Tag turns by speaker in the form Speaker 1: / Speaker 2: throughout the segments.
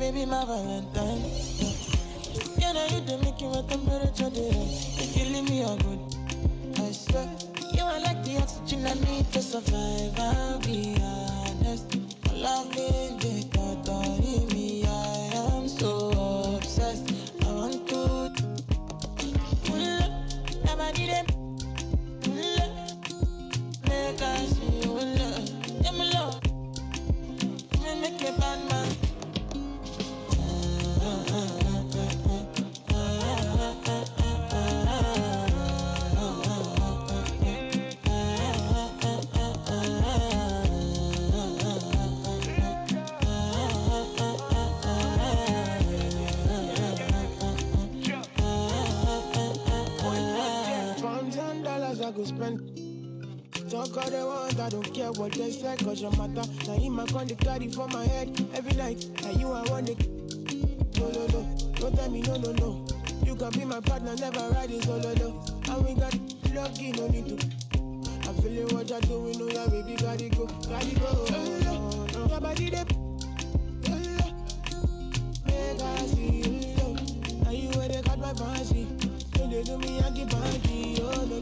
Speaker 1: baby, my Valentine. You know you do make you a temperature there. If you leave me a good, I swear. You are like the oxygen I need to survive. I'll be honest. Loving the thought of me, I am so obsessed. I want to never need it. Make I see you love. Yeah, my love. Make a bad man. I go spend. Talk all they want, I don't care what they say, cause your matter. Now in my con, they carry for my head every night. And you, I want it. No, don't tell me no. You can be my partner, never ride it solo, no. And we got lucky, no need to. I'm feeling what you're doing, no, yeah, baby, gotta go. Your body, they. Make I see you, and you where they got my fancy. Don't they do me, I keep party. Oh, no.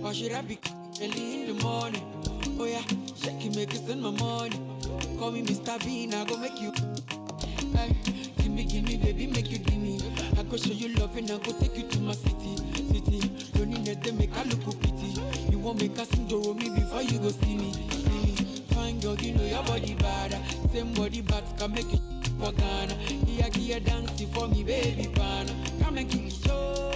Speaker 1: Or should I be early in the morning? Oh yeah, shake it, make it send my money. Call me Mr. Bean, I go make you. Hey, give me, baby, make you give me. I go show you love and I go take you to my city. Don't need them make I look pity. You won't make us sing to me before you go see me. Fine girl, you know your body bad. Same body bad can make it for Ghana. Here, dance for me, baby, pana. Come and give me show.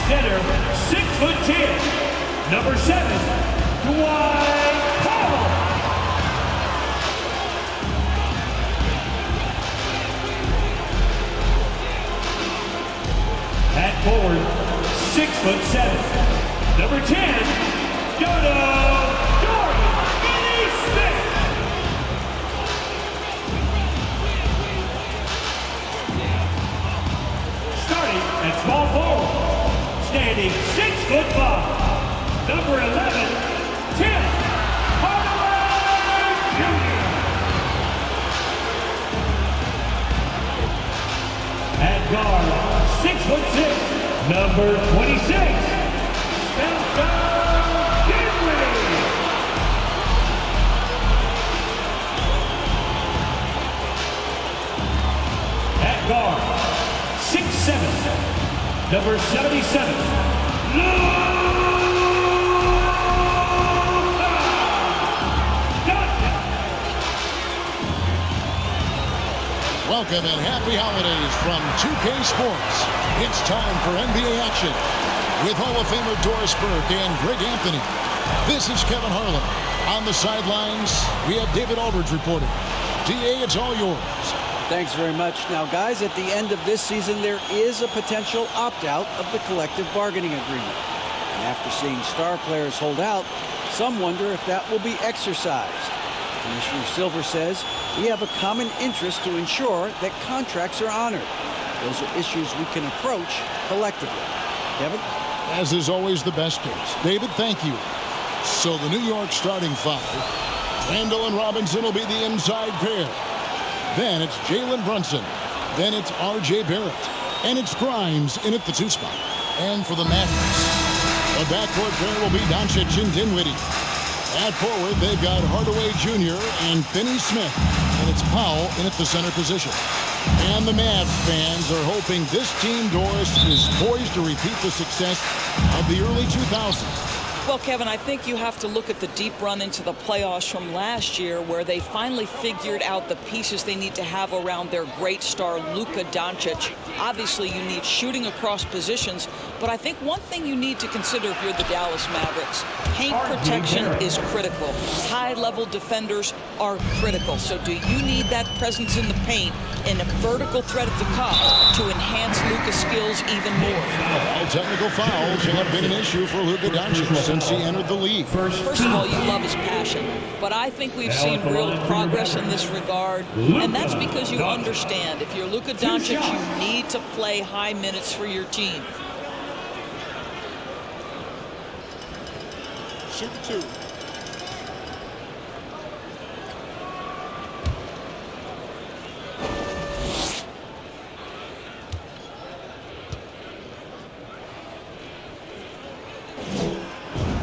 Speaker 2: Center, 6'10", number 7, Dwight Powell. At forward, 6'7", number 10, Dorian Finney-Smith. Starting at small forward. Standing 6'5", number 11, Tim Hardaway Jr. At guard, 6'6", number 26, Spencer Dinwiddie. At guard, 6'7", number 77, Luka Doncic.
Speaker 3: Welcome and happy holidays from 2K Sports. It's time for NBA action with Hall of Famer Doris Burke and Greg Anthony. This is Kevin Harlan. On the sidelines, we have David Aldridge reporting. DA, it's all yours.
Speaker 4: Thanks very much. Now, guys, at the end of this season, there is a potential opt-out of the collective bargaining agreement. And after seeing star players hold out, some wonder if that will be exercised. Commissioner Silver says we have a common interest to ensure that contracts are honored. Those are issues we can approach collectively. Kevin?
Speaker 3: As is always the best case. David, thank you. So the New York starting five. Randall and Robinson will be the inside pair. Then it's Jalen Brunson. Then it's R.J. Barrett. And it's Grimes in at the 2 spot. And for the Mavericks, the backcourt pair will be Doncic and Dinwiddie. At forward, they've got Hardaway Jr. and Finney Smith. And it's Powell in at the center position. And the Mavs fans are hoping this team, Doris, is poised to repeat the success of the early 2000s.
Speaker 5: Well, Kevin, I think you have to look at the deep run into the playoffs from last year where they finally figured out the pieces they need to have around their great star, Luka Doncic. Obviously, you need shooting across positions, but I think one thing you need to consider if you're the Dallas Mavericks, paint protection is critical. High-level defenders are critical. So do you need that presence in the paint and a vertical threat at the cup to enhance Luka's skills even more?
Speaker 3: All technical fouls have been an issue for Luka Doncic since he entered the league.
Speaker 5: First of all, you love his passion, but I think we've seen real progress in this regard, and that's because you understand if you're Luka Doncic, you need to play high minutes for your team.
Speaker 6: Shoot two.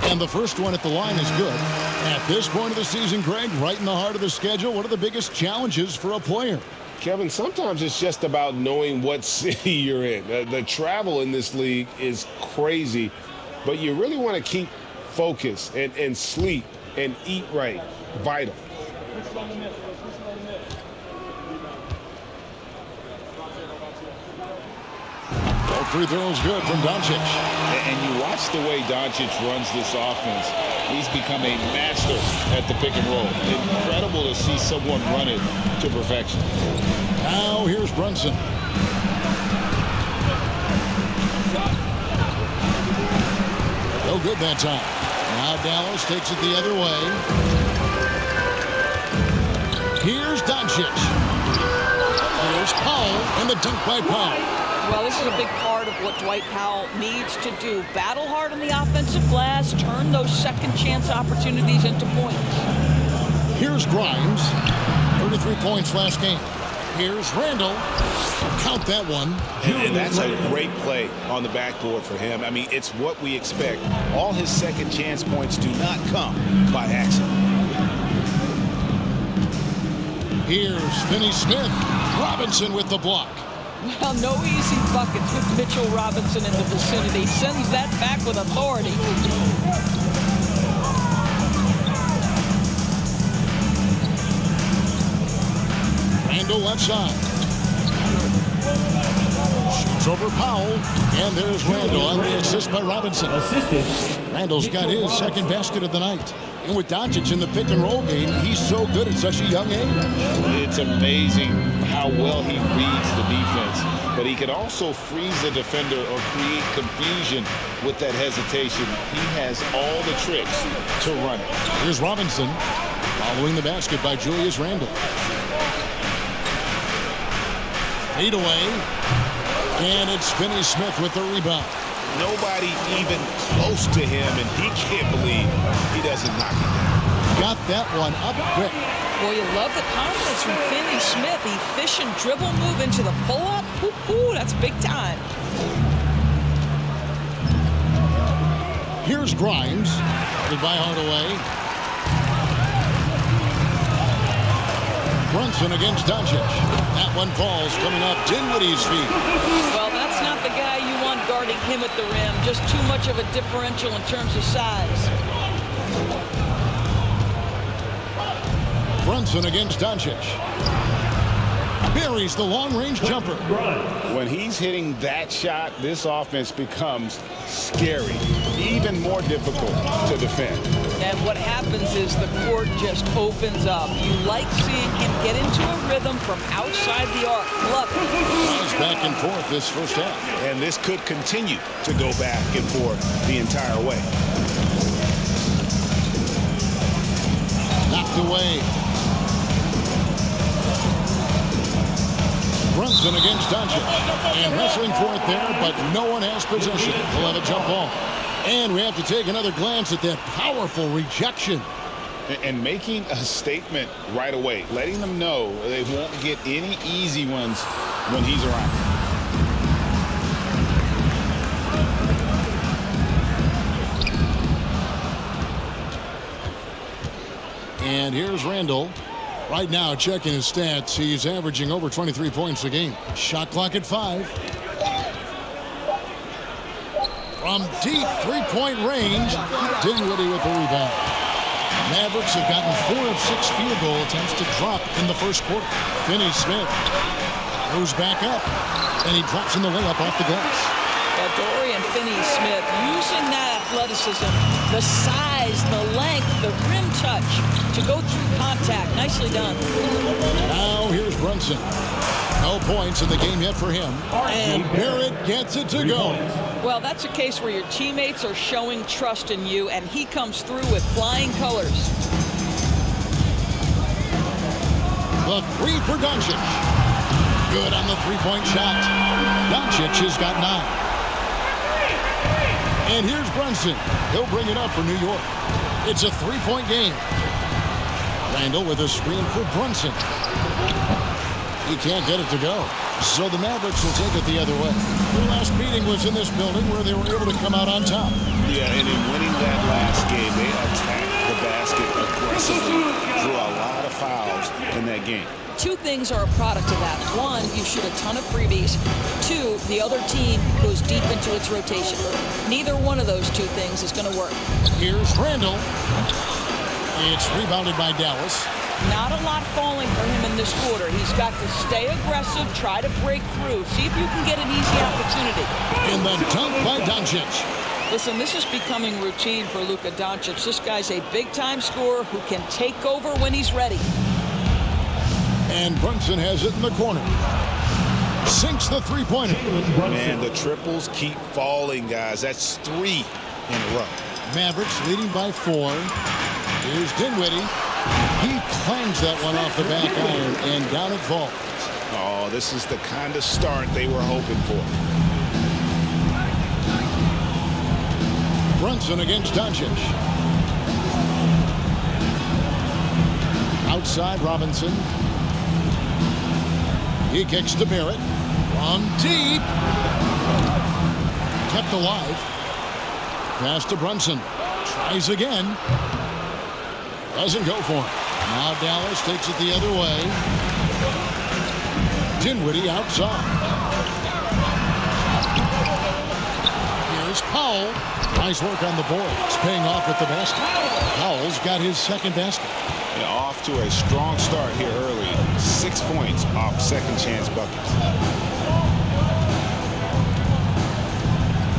Speaker 3: And the first one at the line is good. At this point of the season, Greg, right in the heart of the schedule, what are the biggest challenges for a player?
Speaker 6: Kevin, sometimes it's just about knowing what city you're in. The travel in this league is crazy, but you really want to keep focus and sleep and eat right. Vital.
Speaker 3: Free throws good from Doncic.
Speaker 7: And you watch the way Doncic runs this offense. He's become a master at the pick and roll. Incredible to see someone run it to perfection.
Speaker 3: Now here's Brunson. No good that time. Now Dallas takes it the other way. Here's Doncic. Here's Powell and the dunk by Powell.
Speaker 5: Well, this is a big part of what Dwight Powell needs to do. Battle hard on the offensive glass, turn those second chance opportunities into points.
Speaker 3: Here's Grimes, 33 points last game. Here's Randall. Count that one.
Speaker 7: And that's a great play on the backboard for him. I mean, it's what we expect. All his second chance points do not come by accident.
Speaker 3: Here's Finney Smith. Robinson with the block.
Speaker 5: Well, no easy buckets with Mitchell Robinson in the vicinity. Sends that back with authority.
Speaker 3: Randall left side. Shoots over Powell. And there's Randall on the assist by Robinson. Randall's got his second basket of the night. And with Doncic in the pick and roll game, he's so good at such a young age.
Speaker 7: It's amazing how well he reads the defense. But he can also freeze the defender or create confusion with that hesitation. He has all the tricks to run it.
Speaker 3: Here's Robinson following the basket by Julius Randle. Fade away. And it's Finney Smith with the rebound.
Speaker 7: Nobody even close to him, and he can't believe he doesn't knock it down.
Speaker 3: Got that one up quick.
Speaker 5: Boy, you love the confidence from Finney Smith. Efficient dribble move into the pull-up. Ooh, that's big time.
Speaker 3: Here's Grimes. Goodbye, Hardaway. Brunson against Doncic. That one falls coming off Dinwiddie's feet.
Speaker 5: Well, that's not the guy you want guarding him at the rim. Just too much of a differential in terms of size.
Speaker 3: Brunson against Doncic. Buries the long-range jumper.
Speaker 7: When he's hitting that shot, this offense becomes scary, even more difficult to defend.
Speaker 5: And what happens is the court just opens up. You like seeing him get into a rhythm from outside the arc. Love it.
Speaker 3: He's back and forth this first half.
Speaker 7: And this could continue to go back and forth the entire way.
Speaker 3: Knocked away. Brunson against Doncic. And wrestling for it there, but no one has possession. We'll have a jump ball. And we have to take another glance at that powerful rejection.
Speaker 7: And making a statement right away, letting them know they won't get any easy ones when he's around.
Speaker 3: And here's Randall. Right now, checking his stats, he's averaging over 23 points a game. Shot clock at 5. From deep three-point range, Dinwiddie with the rebound. Mavericks have gotten 4 of 6 field goal attempts to drop in the first quarter. Finney-Smith goes back up, and he drops in the layup off the glass.
Speaker 5: Dorian Finney-Smith using that athleticism, the size, the length, the rim touch to go through contact. Nicely done.
Speaker 3: Now here's Brunson. No points in the game yet for him. And Barrett gets it to go.
Speaker 5: Well, that's a case where your teammates are showing trust in you, and he comes through with flying colors.
Speaker 3: The 3 for Doncic. Good on the three-point shot. Doncic has got 9. And here's Brunson. He'll bring it up for New York. It's a 3-point game. Randall with a screen for Brunson. He can't get it to go. So the Mavericks will take it the other way. Their last meeting was in this building where they were able to come out on top.
Speaker 7: Yeah, and in winning that last game, they attacked the basket aggressively, drew a lot of fouls in that game.
Speaker 5: 2 things are a product of that. 1, you shoot a ton of freebies. 2, the other team goes deep into its rotation. Neither one of those 2 things is going to work.
Speaker 3: Here's Randall. It's rebounded by Dallas.
Speaker 5: Not a lot falling for him in this quarter. He's got to stay aggressive, try to break through, see if you can get an easy opportunity.
Speaker 3: And the dunk by Doncic.
Speaker 5: Listen, this is becoming routine for Luka Doncic. This guy's a big-time scorer who can take over when he's ready.
Speaker 3: And Brunson has it in the corner. Sinks the three-pointer.
Speaker 7: Man, the triples keep falling, guys. That's 3 in a row.
Speaker 3: Mavericks leading by 4. Here's Dinwiddie. He clangs that one off the back iron, and down it falls.
Speaker 7: Oh, this is the kind of start they were hoping for.
Speaker 3: Brunson against Doncic. Outside Robinson. He kicks to Barrett. From deep. Kept alive. Pass to Brunson. Tries again. Doesn't go for it. Now Dallas takes it the other way. Dinwiddie outside. Here's Powell. Nice work on the boards. Paying off with the basket. Powell's got his second basket.
Speaker 7: Yeah, off to a strong start here early. 6 points off second chance buckets.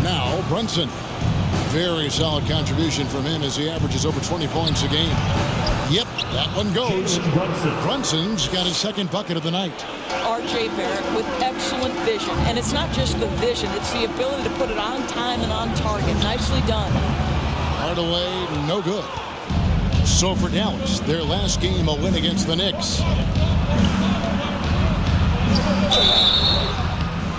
Speaker 3: Now Brunson. Very solid contribution from him as he averages over 20 points a game. Yep, that one goes. Brunson's got his second bucket of the night.
Speaker 5: R.J. Barrett with excellent vision. And it's not just the vision, it's the ability to put it on time and on target. Nicely done.
Speaker 3: Hardaway, no good. So for Dallas, their last game, a win against the Knicks.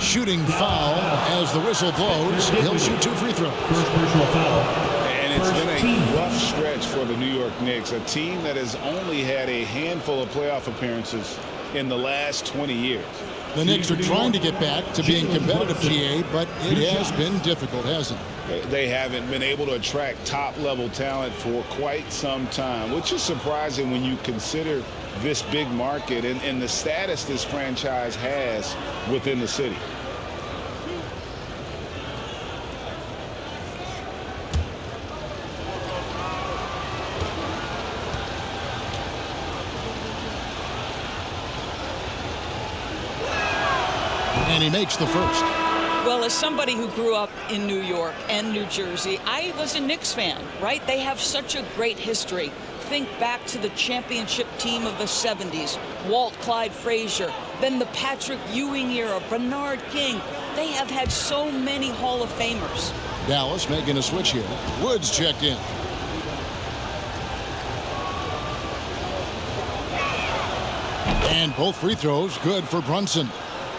Speaker 3: Shooting foul as the whistle blows. He'll shoot 2 free throws.
Speaker 2: First personal foul.
Speaker 7: And it's been a rough stretch for the New York Knicks, a team that has only had a handful of playoff appearances in the last 20 years.
Speaker 3: The Knicks are trying to get back to being competitive, GA, but it has been difficult, hasn't it?
Speaker 7: They haven't been able to attract top-level talent for quite some time, which is surprising when you consider this big market and the status this franchise has within the city.
Speaker 3: And he makes the first.
Speaker 5: Well, as somebody who grew up in New York and New Jersey, I was a Knicks fan, right? They have such a great history. Think back to the championship team of the 70s, Walt Clyde Frazier, then the Patrick Ewing era, Bernard King. They have had so many Hall of Famers.
Speaker 3: Dallas making a switch here. Woods checked in. And both free throws good for Brunson.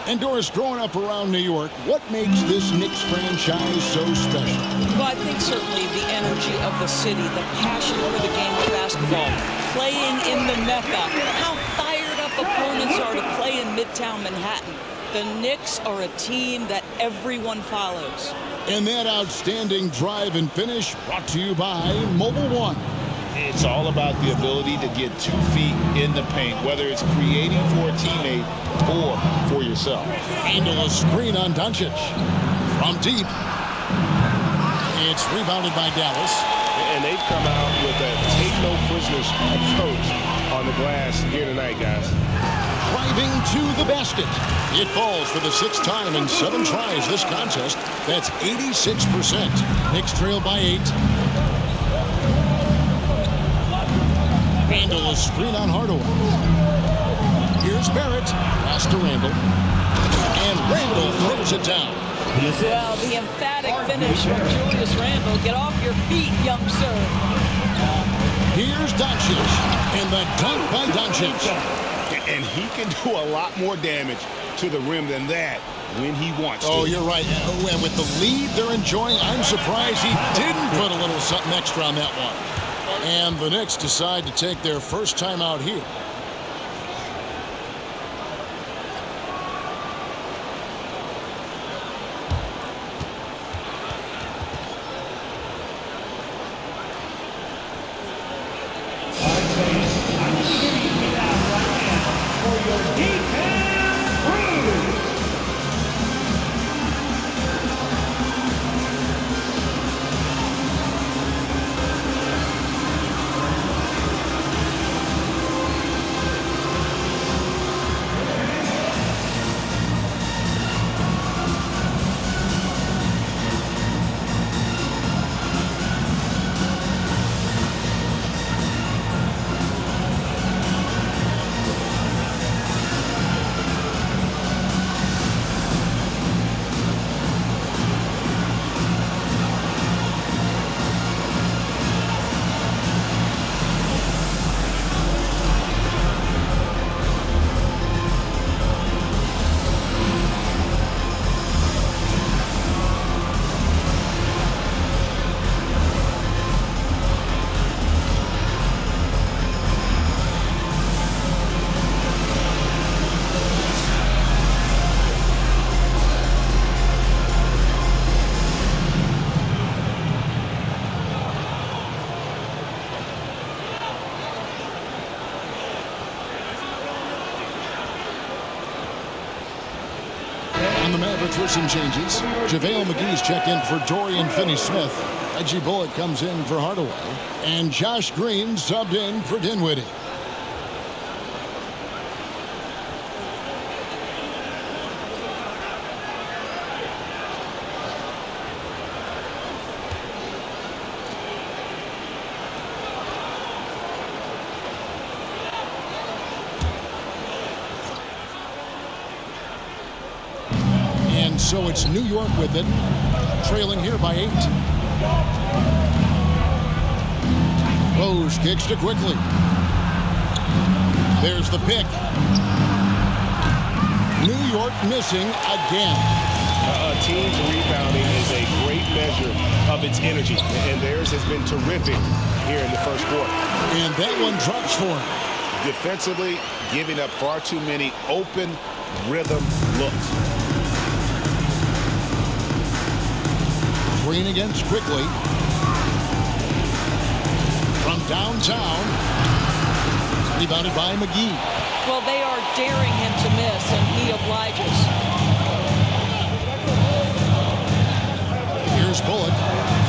Speaker 3: And Doris, growing up around New York, what makes this Knicks franchise so special?
Speaker 5: Well, I think certainly the energy of the city, the passion for the game of basketball, playing in the Mecca, how fired up opponents are to play in Midtown Manhattan. The Knicks are a team that everyone follows.
Speaker 3: And that outstanding drive and finish brought to you by Mobile One.
Speaker 7: It's all about the ability to get 2 feet in the paint, whether it's creating for a teammate or for yourself.
Speaker 3: Handle a screen on Doncic. From deep. It's rebounded by Dallas.
Speaker 6: And they've come out with a take-no-prisoners approach on the glass here tonight, guys.
Speaker 3: Driving to the basket. It falls for the 6th time in 7 tries this contest. That's 86%. Knicks trail by 8. Handle a screen on Hardaway. Here's Barrett. Pass to Randall. And Randall throws it down.
Speaker 5: Well, the emphatic finish from Julius Randle. Get off your feet, young sir.
Speaker 3: Here's Doncic. And the dunk by Doncic.
Speaker 6: And he can do a lot more damage to the rim than that when he wants to.
Speaker 3: Oh, you're right. And with the lead they're enjoying, I'm surprised he didn't put a little something extra on that one. And the Knicks decide to take their first time out here. The Mavericks for some changes. JaVale McGee's checked in for Dorian Finney-Smith. Reggie Bullock comes in for Hardaway. And Josh Green subbed in for Dinwiddie. So it's New York with it, trailing here by 8. Rose kicks to quickly. There's the pick. New York missing again.
Speaker 6: A team's rebounding is a great measure of its energy, and theirs has been terrific here in the first quarter.
Speaker 3: And that one drops for him.
Speaker 7: Defensively, giving up far too many open rhythm looks.
Speaker 3: Green against quickly. From downtown. Rebounded by McGee.
Speaker 5: Well, they are daring him to miss, and he obliges.
Speaker 3: Here's Bullock.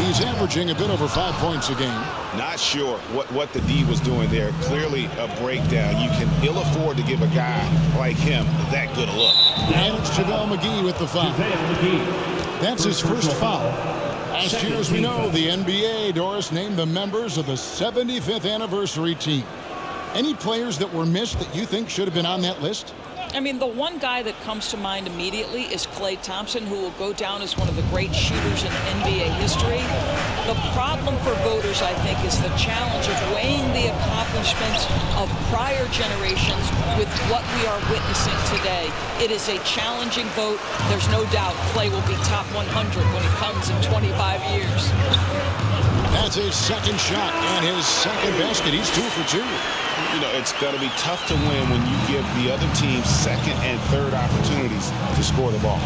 Speaker 3: He's averaging a bit over 5 points a game.
Speaker 7: Not sure what the D was doing there. Clearly a breakdown. You can ill afford to give a guy like him that good a look.
Speaker 3: And it's JaVale McGee with the foul. That's his first foul. Last year, as we know, the NBA, Doris, named the members of the 75th anniversary team. Any players that were missed that you think should have been on that list?
Speaker 5: I mean, the one guy that comes to mind immediately is Klay Thompson, who will go down as one of the great shooters in NBA history. The problem for voters, I think, is the challenge of weighing the accomplishments of prior generations with what we are witnessing today. It is a challenging vote. There's no doubt Klay will be top 100 when he comes in 25 years.
Speaker 3: That's his second shot and his second basket. He's 2 for 2.
Speaker 7: You know, it's going to be tough to win when you give the other team second and third opportunities to score the ball.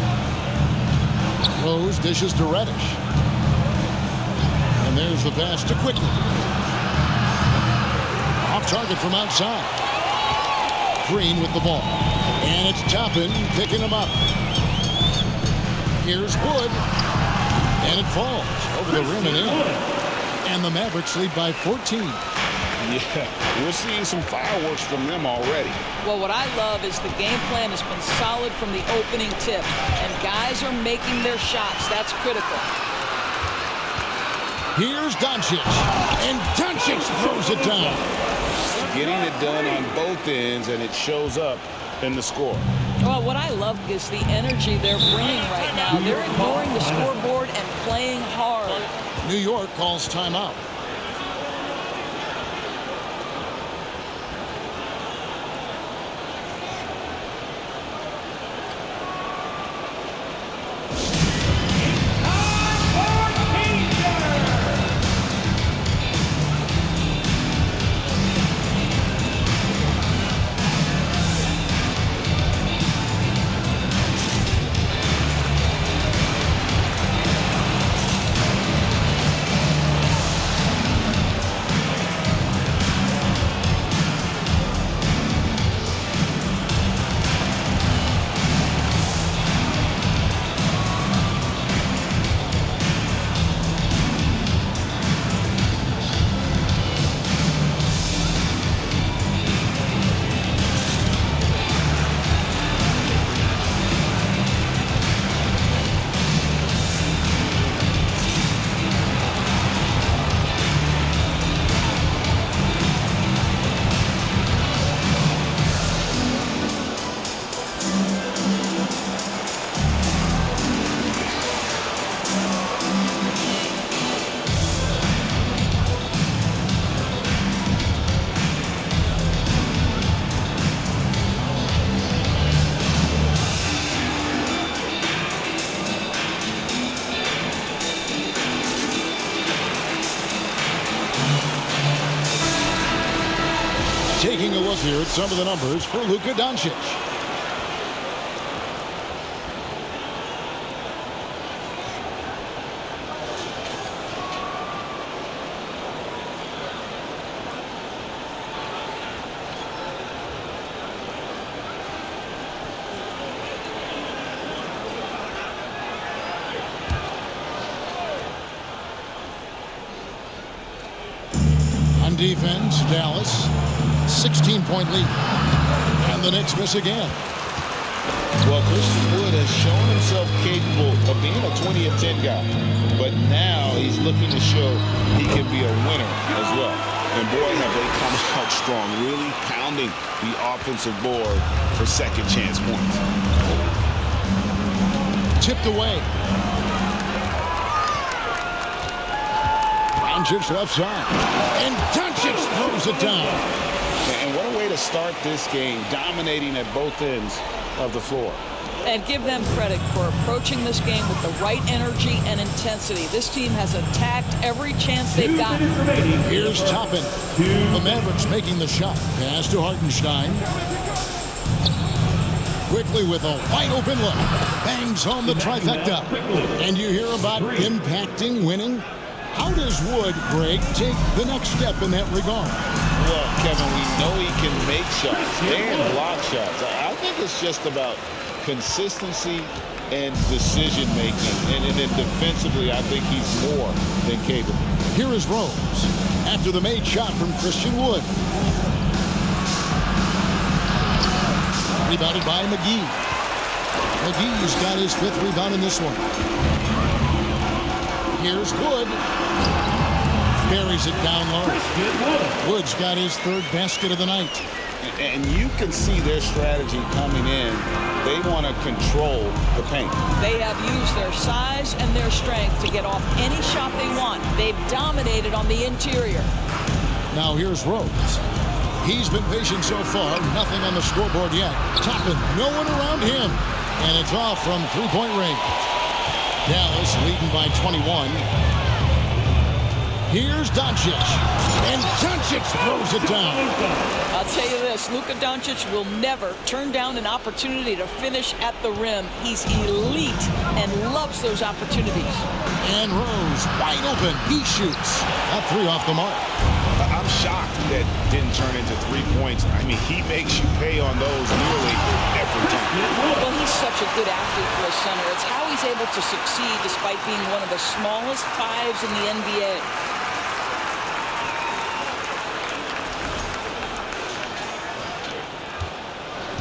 Speaker 3: Rose dishes to Reddish. And there's the pass to Quickly. target from outside. Green with the ball. And it's Toppin picking him up. Here's Wood. And it falls over the rim and in. And the Mavericks lead by 14.
Speaker 7: Yeah, we're seeing some fireworks from them already.
Speaker 5: Well, what I love is the game plan has been solid from the opening tip, and guys are making their shots. That's critical.
Speaker 3: Here's Doncic, and Doncic throws it down.
Speaker 7: Getting it done on both ends, and it shows up in the score.
Speaker 5: Well, what I love is the energy they're bringing right now. They're ignoring the scoreboard and playing hard.
Speaker 3: New York calls timeout. Taking a look here at some of the numbers for Luka Doncic. On defense, Dallas. 16-point lead. And the Knicks miss again.
Speaker 7: Well, Christian Wood has shown himself capable of being a 20 of 10 guy. But now he's looking to show he can be a winner as well. And boy, have they come out strong, really pounding the offensive board for second chance points.
Speaker 3: Tipped away. Doncic left side. And Doncic throws it down.
Speaker 7: And what a way to start this game, dominating at both ends of the floor.
Speaker 5: And give them credit for approaching this game with the right energy and intensity. This team has attacked every chance they've gotten.
Speaker 3: Here's Toppin. The Mavericks making the shot. Pass to Hartenstein. Quickly with a wide open look. Bangs home the trifecta. And you hear about impacting, winning. How does Wood, Greg, take the next step in that regard?
Speaker 7: Well, Kevin, we know he can make shots and block shots. I think it's just about consistency and decision-making. And then defensively, I think he's more than capable.
Speaker 3: Here is Rose after the made shot from Christian Wood. Rebounded by McGee. McGee's got his 5th rebound in this one. Here's Wood. Buries it down low. Wood's got his 3rd basket of the night.
Speaker 7: And you can see their strategy coming in. They want to control the paint.
Speaker 5: They have used their size and their strength to get off any shot they want. They've dominated on the interior.
Speaker 3: Now here's Rose. He's been patient so far. Nothing on the scoreboard yet. Toppin, no one around him. And it's off from 3-point range. Dallas leading by 21. Here's Doncic. And Doncic throws it down.
Speaker 5: I'll tell you this, Luka Doncic will never turn down an opportunity to finish at the rim. He's elite and loves those opportunities.
Speaker 3: And Rose wide open. He shoots. That 3 off the mark.
Speaker 7: I'm shocked that didn't turn into 3 points. I mean, he makes you pay on those nearly every time.
Speaker 5: Well, he's such a good athlete for a center. It's how he's able to succeed despite being one of the smallest fives in the NBA.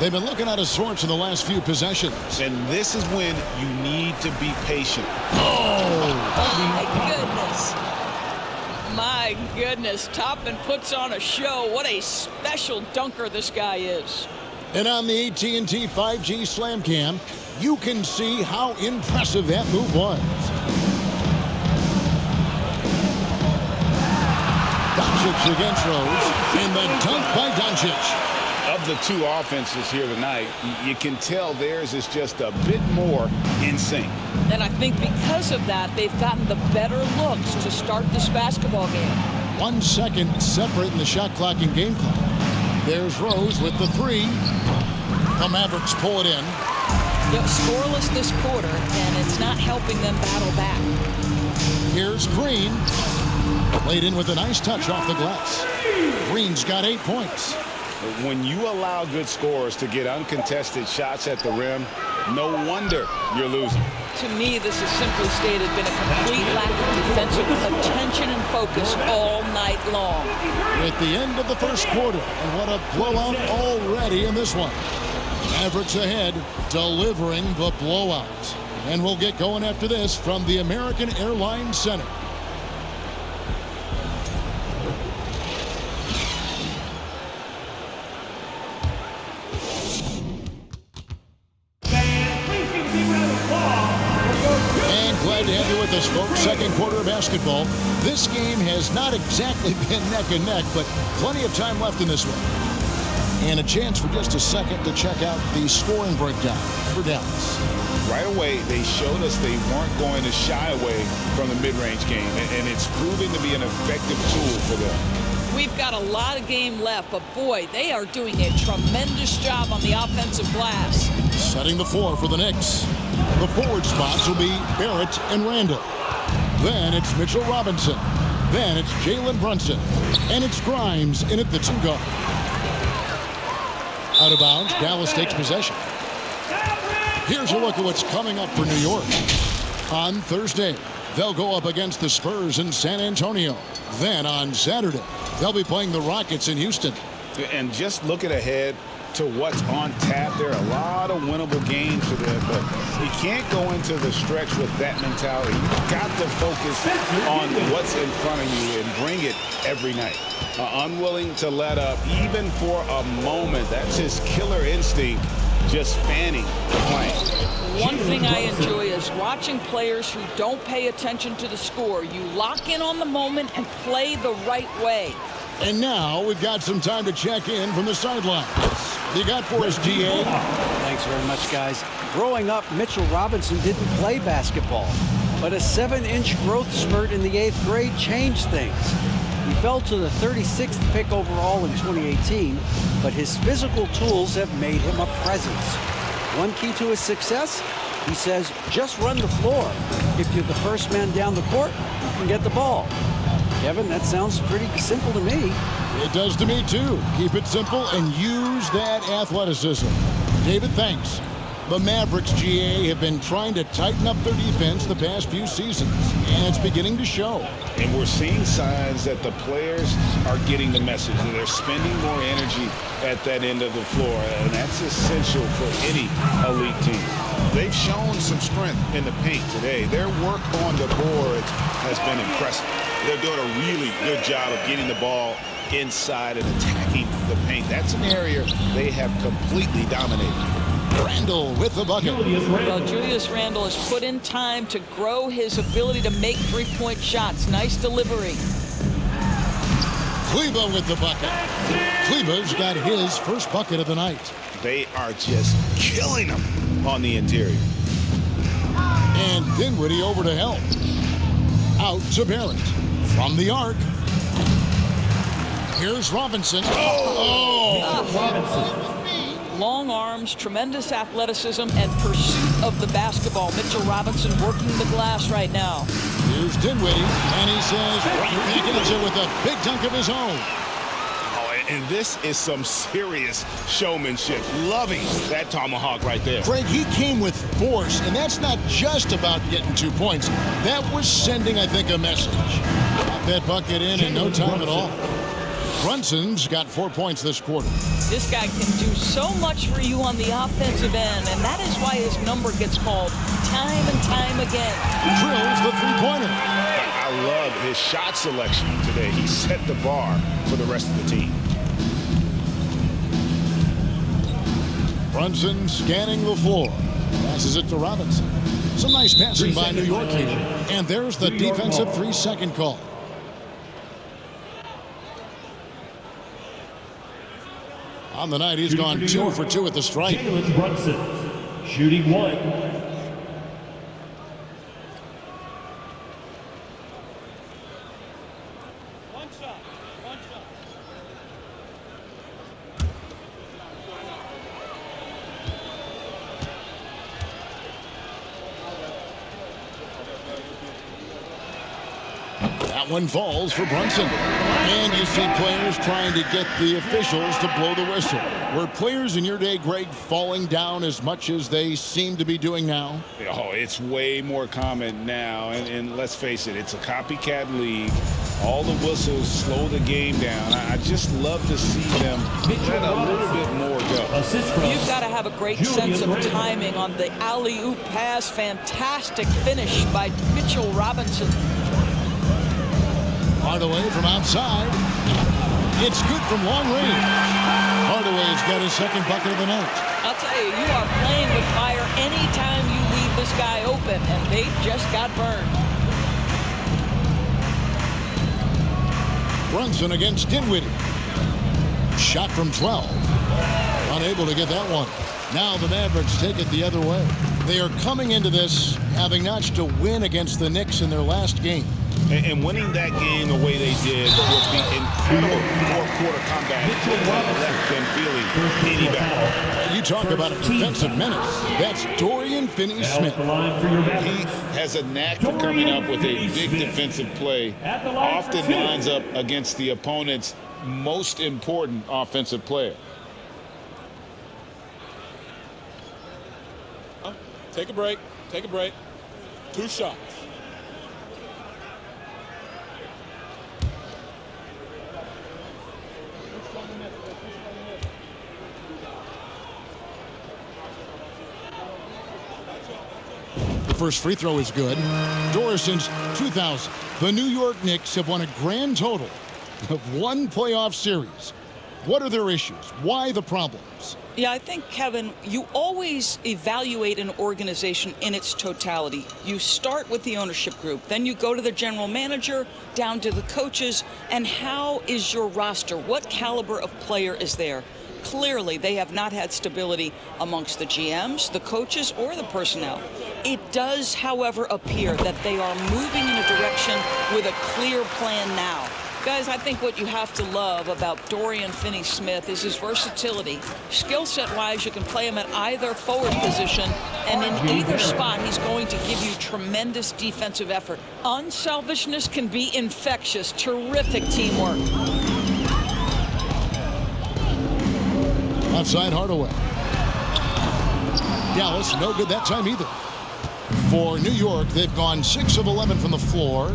Speaker 3: They've been looking out of sorts in the last few possessions.
Speaker 7: And this is when you need to be patient.
Speaker 5: My goodness. My goodness. Toppin puts on a show. What a special dunker this guy is.
Speaker 3: And on the AT&T 5G Slam Cam, you can see how impressive that move was. Doncic against Rose, and the dunk by Doncic.
Speaker 7: Of the two offenses here tonight, you can tell theirs is just a bit more in sync.
Speaker 5: And I think because of that, they've gotten the better looks to start this basketball game.
Speaker 3: 1 second separating the shot clock and game clock. There's Rose with the three. The Mavericks pull it in.
Speaker 5: They're scoreless this quarter, and it's not helping them battle back.
Speaker 3: Here's Green. Played in with a nice touch off the glass. Green's got 8 points.
Speaker 7: When you allow good scorers to get uncontested shots at the rim, no wonder you're losing.
Speaker 5: To me, this has simply stated been a complete lack of defensive attention and focus all night long.
Speaker 3: At the end of the first quarter, and what a blowout already in this one. Mavericks ahead, delivering the blowout. And we'll get going after this from the American Airlines Center. Glad to have you with us, folks. Second quarter of basketball. This game has not exactly been neck and neck, but plenty of time left in this one. And a chance for just a second to check out the scoring breakdown for Dallas.
Speaker 7: Right away, they showed us they weren't going to shy away from the mid-range game, and it's proving to be an effective tool for them.
Speaker 5: We've got a lot of game left, but boy, they are doing a tremendous job on the offensive glass.
Speaker 3: Setting the floor for the Knicks. The forward spots will be Barrett and Randall. Then it's Mitchell Robinson. Then it's Jalen Brunson. And it's Grimes in at the two guard. Out of bounds, Dallas takes possession. Here's a look at what's coming up for New York. On Thursday, they'll go up against the Spurs in San Antonio. Then on Saturday, they'll be playing the Rockets in Houston.
Speaker 7: And just looking ahead to what's on tap, there are a lot of winnable games for them, but you can't go into the stretch with that mentality. You've got to focus on what's in front of you and bring it every night. Unwilling to let up even for a moment. That's his killer instinct, just fanning the flame.
Speaker 5: One thing I enjoy is watching players who don't pay attention to the score. You lock in on the moment and play the right way.
Speaker 3: And now we've got some time to check in from the sidelines. You got for us, GA.
Speaker 4: Thanks very much, guys. Growing up, Mitchell Robinson didn't play basketball, but a 7-inch growth spurt in the 8th grade changed things. He fell to the 36th pick overall in 2018, but his physical tools have made him a presence. One key to his success, he says, just run the floor. If you're the first man down the court, you can get the ball. Kevin, that sounds pretty simple to me.
Speaker 3: It does to me, too. Keep it simple and use that athleticism. David, thanks. The Mavericks, GA, have been trying to tighten up their defense the past few seasons, and it's beginning to show.
Speaker 7: And we're seeing signs that the players are getting the message, that they're spending more energy at that end of the floor, and that's essential for any elite team. They've shown some strength in the paint today. Their work on the boards has been impressive. They're doing a really good job of getting the ball inside and attacking the paint. That's an area they have completely dominated.
Speaker 3: Randall with the bucket.
Speaker 5: Well, Julius Randle has put in time to grow his ability to make three-point shots. Nice delivery.
Speaker 3: Kleba with the bucket. Kleba's got his first bucket of the night.
Speaker 7: They are just killing them on the interior.
Speaker 3: And Dinwiddie over to help. Out to Barrett. From the arc. Here's Robinson.
Speaker 5: Long arms, tremendous athleticism, and pursuit of the basketball. Mitchell Robinson working the glass right now.
Speaker 3: Here's Dinwiddie, and he says right back at you with a big dunk of his own.
Speaker 6: And this is some serious showmanship. Loving that tomahawk right there.
Speaker 3: Greg, he came with force, and that's not just about getting 2 points. That was sending, I think, a message. Got that bucket in no time at all. Brunson's got 4 points this quarter.
Speaker 5: This guy can do so much for you on the offensive end, and that is why his number gets called time and time again.
Speaker 3: Drills the three-pointer.
Speaker 6: I love his shot selection today. He set the bar for the rest of the team.
Speaker 3: Brunson scanning the floor. Passes it to Robinson. Some nice passing by New York here. And there's the defensive 3-second call. On the night, he's gone 2 for 2 at the stripe.
Speaker 2: Jalen Brunson, shooting 1.
Speaker 3: That one falls for Brunson. And you see players trying to get the officials to blow the whistle. Were players in your day, Greg, falling down as much as they seem to be doing now?
Speaker 6: Oh, it's way more common now. And let's face it, it's a copycat league. All the whistles slow the game down. I just love to see them let a little bit more go.
Speaker 5: You've got to have a great sense of timing on the alley-oop pass. Fantastic finish by Mitchell Robinson.
Speaker 3: Hardaway from outside. It's good from long range. Hardaway's got his second bucket of the night.
Speaker 5: I'll tell you, you are playing with fire anytime you leave this guy open, and they just got burned.
Speaker 3: Brunson against Dinwiddie. Shot from 12. Unable to get that one. Now the Mavericks take it the other way. They are coming into this having notched a win against the Knicks in their last game.
Speaker 6: And winning that game the way they did was the incredible fourth-quarter comeback that left them feeling any better.
Speaker 3: You talk about a defensive menace. That's Dorian Finney-Smith.
Speaker 6: He has a knack for coming up with a big defensive play. Often lines up against the opponent's most important offensive player.
Speaker 8: Take a break. Take a break. 2 shots.
Speaker 3: First free throw is good. Doris since 2000. The New York Knicks have won a grand total of 1 playoff series. What are their issues? Why the problems?
Speaker 5: Yeah, I think, Kevin, you always evaluate an organization in its totality. You start with the ownership group, then you go to the general manager, down to the coaches, and how is your roster? What caliber of player is there? Clearly, they have not had stability amongst the GMs, the coaches, or the personnel. It does, however, appear that they are moving in a direction with a clear plan now. Guys, I think what you have to love about Dorian Finney-Smith is his versatility. Skill set-wise, you can play him at either forward position, and in either spot, he's going to give you tremendous defensive effort. Unselfishness can be infectious. Terrific teamwork.
Speaker 3: Outside Hardaway. Dallas, no good that time either. For New York, they've gone 6 of 11 from the floor.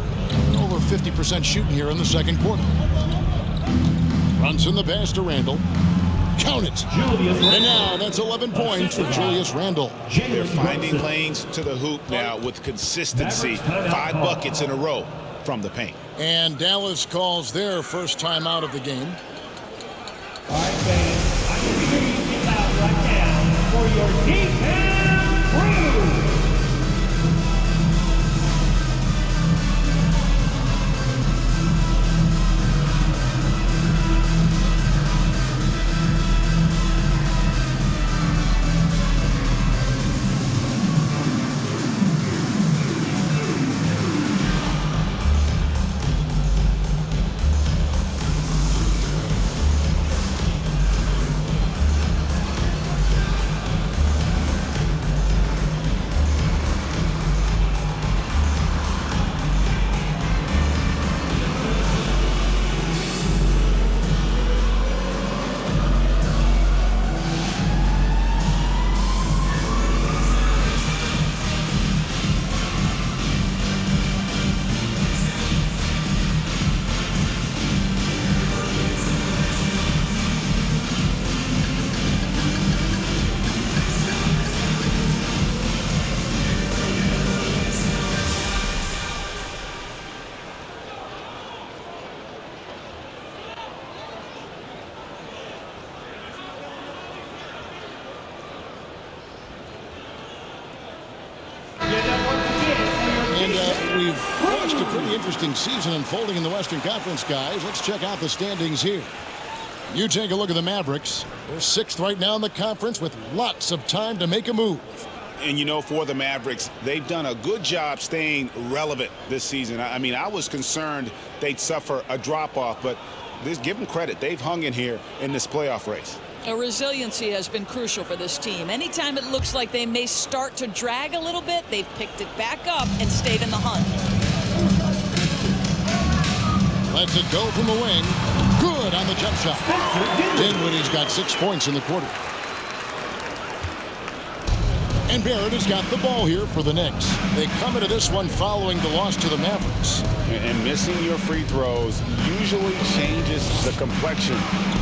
Speaker 3: Over 50% shooting here in the second quarter. Brunson the pass to Randle. Count it. And now that's 11 points for Julius Randle.
Speaker 6: They're finding lanes to the hoop now with consistency. 5 buckets in a row from the paint.
Speaker 3: And Dallas calls their first time out of the game.
Speaker 2: All right, fans, I need to hear you get out right now for your defense crew.
Speaker 3: And we've watched a pretty interesting season unfolding in the Western Conference, guys. Let's check out the standings here. You take a look at the Mavericks. They're 6th right now in the conference with lots of time to make a move.
Speaker 7: And, you know, for the Mavericks, they've done a good job staying relevant this season. I mean, I was concerned they'd suffer a drop-off, but give them credit. They've hung in here in this playoff race.
Speaker 5: Resiliency has been crucial for this team. Anytime it looks like they may start to drag a little bit, they've picked it back up and stayed in the hunt.
Speaker 3: Lets it go from the wing. Good on the jump shot. Dinwiddie's got 6 points in the quarter. And Barrett has got the ball here for the Knicks. They come into this one following the loss to the Mavericks.
Speaker 7: And missing your free throws usually changes the complexion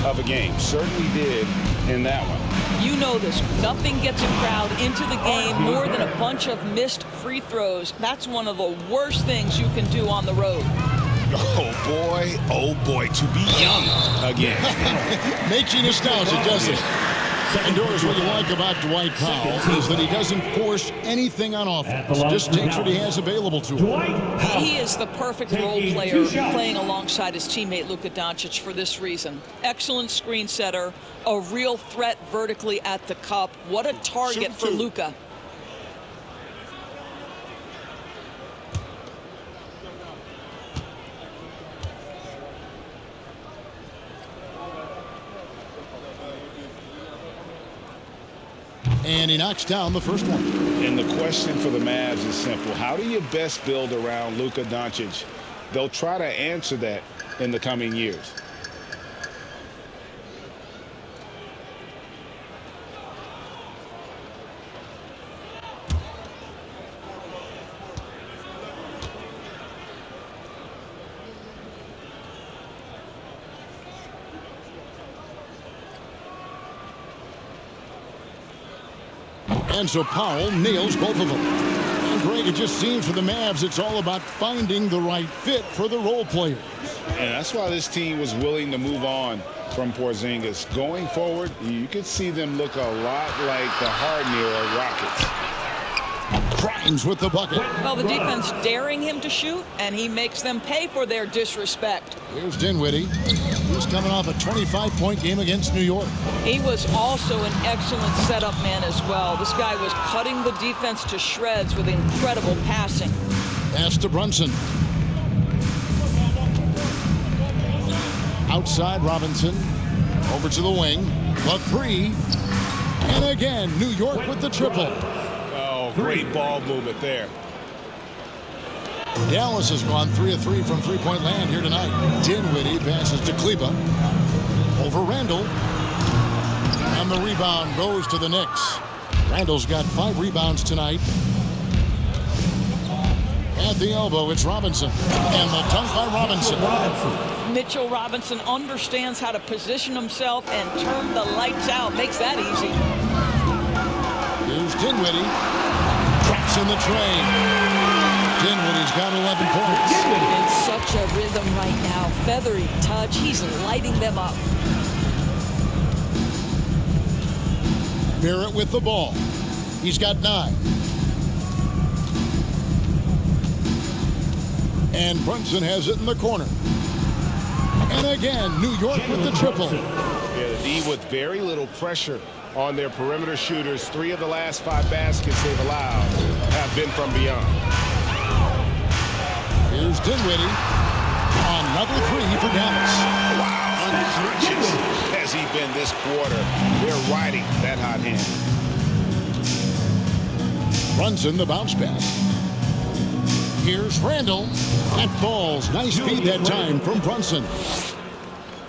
Speaker 7: of a game. Certainly did in that one.
Speaker 5: You know this. Nothing gets a crowd into the game more than a bunch of missed free throws. That's one of the worst things you can do on the road.
Speaker 7: Oh boy, to be young again.
Speaker 3: Makes you nostalgic, doesn't it? And Doris, what you like about Dwight Powell is that he doesn't force anything on offense. Just takes what he has available to him.
Speaker 5: He is the perfect role player playing alongside his teammate Luka Doncic for this reason. Excellent screen setter, a real threat vertically at the cup. What a target for Luka.
Speaker 3: And he knocks down the first one.
Speaker 7: And the question for the Mavs is simple. How do you best build around Luka Doncic? They'll try to answer that in the coming years.
Speaker 3: And so Powell nails both of them. And Greg, it just seems for the Mavs, it's all about finding the right fit for the role players.
Speaker 7: And that's why this team was willing to move on from Porzingis. Going forward, you could see them look a lot like the Harden-era Rockets.
Speaker 3: Grimes with the bucket.
Speaker 5: Well, the defense daring him to shoot, and he makes them pay for their disrespect.
Speaker 3: Here's Dinwiddie. He's coming off a 25-point game against New York.
Speaker 5: He was also an excellent setup man as well. This guy was cutting the defense to shreds with incredible passing.
Speaker 3: Pass to Brunson. Outside Robinson. Over to the wing. The three. And again, New York with the triple.
Speaker 7: Great ball movement there.
Speaker 3: Dallas has gone 3 of 3 from three-point land here tonight. Dinwiddie passes to Kleba. Over Randall. And the rebound goes to the Knicks. Randall's got 5 rebounds tonight. At the elbow, it's Robinson. And the dunk by Robinson.
Speaker 5: Mitchell Robinson understands how to position himself and turn the lights out. Makes that easy.
Speaker 3: Here's Dinwiddie. Drops in the tray. Dinwiddie's got 11 points.
Speaker 5: In such a rhythm right now. Feathery touch. He's lighting them up.
Speaker 3: Barrett with the ball. He's got 9. And Brunson has it in the corner. And again, New York with the triple.
Speaker 7: Yeah, the D with very little pressure on their perimeter shooters. 3 of the last 5 baskets they've allowed have been from beyond.
Speaker 3: Here's Dinwiddie. Another 3 for Dallas.
Speaker 7: Wow, unconscious has he been this quarter. They're riding that hot hand.
Speaker 3: Brunson, the bounce pass. Here's Randall. That falls. Nice feed that time from Brunson.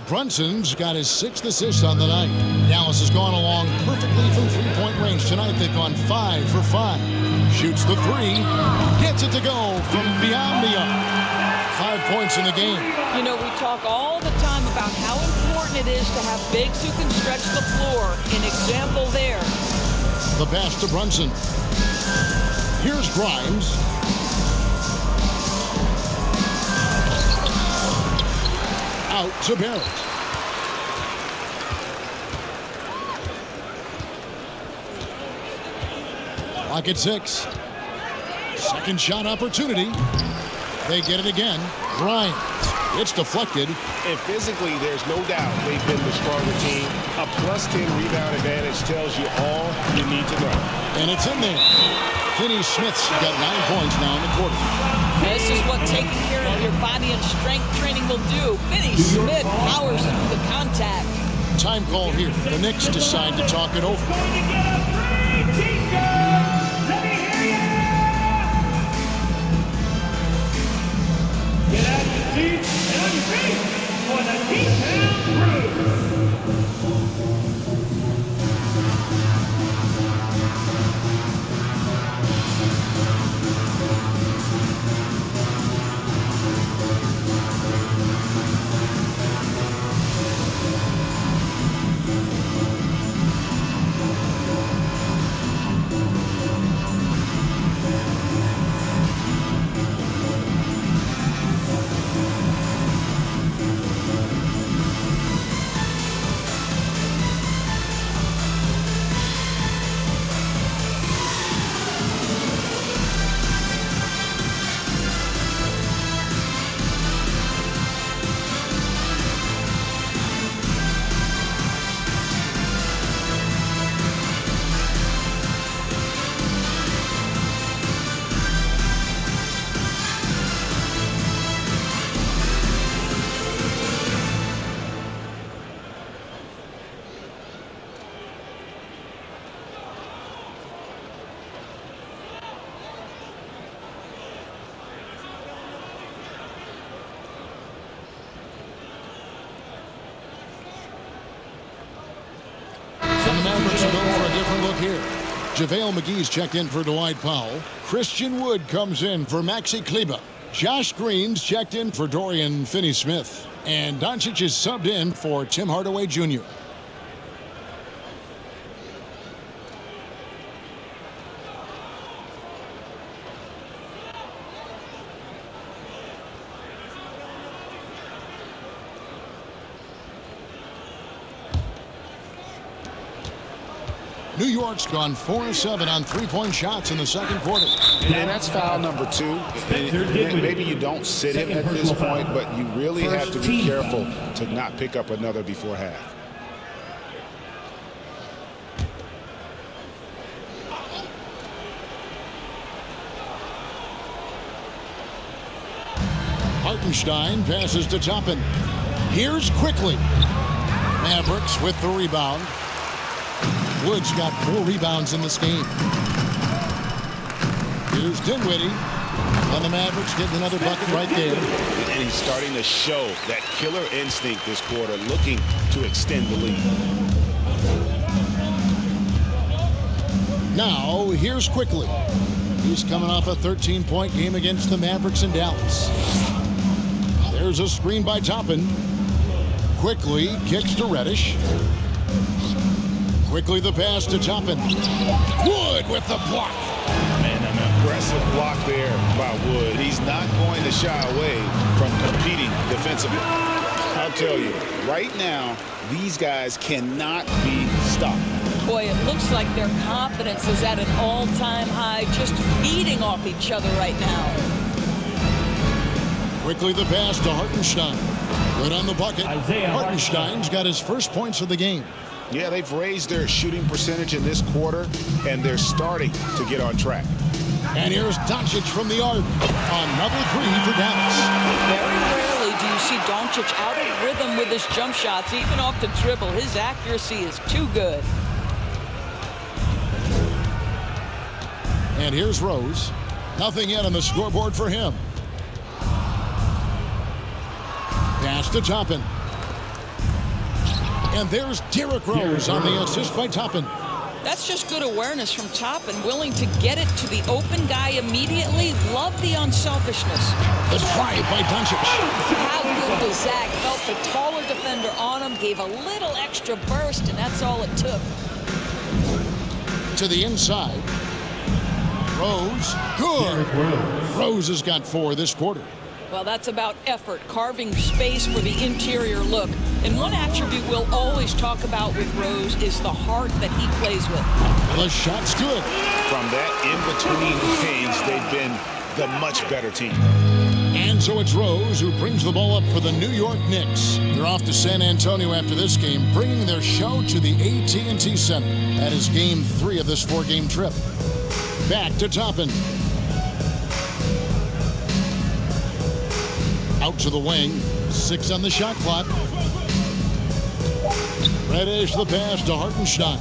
Speaker 3: Brunson's got his 6th assist on the night. Dallas has gone along perfectly from three-point range. Tonight they've gone 5 for 5. Shoots the 3. Gets it to go from beyond the arc. 5 points in the game.
Speaker 5: You know, we talk all the time about how important it is to have bigs who can stretch the floor. An example there.
Speaker 3: The pass to Brunson. Here's Grimes. Out to Barrett. Clock at 6. Second shot opportunity. They get it again. Bryant. It's deflected.
Speaker 6: And physically, there's no doubt they've been the stronger team. A +10 rebound advantage tells you all you need to know.
Speaker 3: And it's in there. Finney-Smith's got 9 points now in the quarter.
Speaker 5: This is what taking care of your body and strength training will do. Finney-Smith powers through the contact.
Speaker 3: Time call here. The Knicks decide to talk it over.
Speaker 2: Get out of your seats and on your feet for the D-Town Crew.
Speaker 3: The Mavericks will go for a different look here. JaVale McGee's checked in for Dwight Powell. Christian Wood comes in for Maxi Kleber. Josh Green's checked in for Dorian Finney-Smith. And Doncic is subbed in for Tim Hardaway Jr. New York's gone 4-7 on three-point shots in the second quarter.
Speaker 7: And that's foul number 2. Maybe you don't sit him at this point, but you really have to be careful to not pick up another before half.
Speaker 3: Hartenstein passes to Toppin. Here's Quickly. Mavericks with the rebound. Wood's got 4 rebounds in this game. Here's Dinwiddie. And the Mavericks getting another bucket right there.
Speaker 7: And he's starting to show that killer instinct this quarter, looking to extend the lead.
Speaker 3: Now, here's Quickly. He's coming off a 13-point game against the Mavericks in Dallas. There's a screen by Toppin. Quickly kicks to Reddish. Quickly the pass to Toppin. Wood with the block.
Speaker 7: Man, an aggressive block there by Wood. He's not going to shy away from competing defensively. I'll tell you, right now, these guys cannot be stopped.
Speaker 5: Boy, it looks like their confidence is at an all-time high, just feeding off each other right now.
Speaker 3: Quickly the pass to Hartenstein. Good on the bucket. Hartenstein's got his first points of the game.
Speaker 7: Yeah, they've raised their shooting percentage in this quarter, and they're starting to get on track.
Speaker 3: And here's Doncic from the arc. Another 3 for Dallas.
Speaker 5: Very rarely do you see Doncic out of rhythm with his jump shots, even off the dribble. His accuracy is too good.
Speaker 3: And here's Rose. Nothing yet on the scoreboard for him. Pass to Toppin. And there's Derrick Rose on the assist by Toppin.
Speaker 5: That's just good awareness from Toppin, willing to get it to the open guy immediately. Love the unselfishness.
Speaker 3: The drive by Doncic.
Speaker 5: How good was Zach? Felt the taller defender on him, gave a little extra burst, and that's all it took.
Speaker 3: To the inside. Rose, good. Rose has got 4 this quarter.
Speaker 5: Well, that's about effort, carving space for the interior look. And one attribute we'll always talk about with Rose is the heart that he plays with.
Speaker 3: The shot's good.
Speaker 7: From that in-between range, they've been the much better team.
Speaker 3: And so it's Rose who brings the ball up for the New York Knicks. They're off to San Antonio after this game, bringing their show to the AT&T Center. That is game 3 of this 4-game trip. Back to Toppin. Out to the wing. 6 on the shot clock. Reddish the pass to Hartenstein.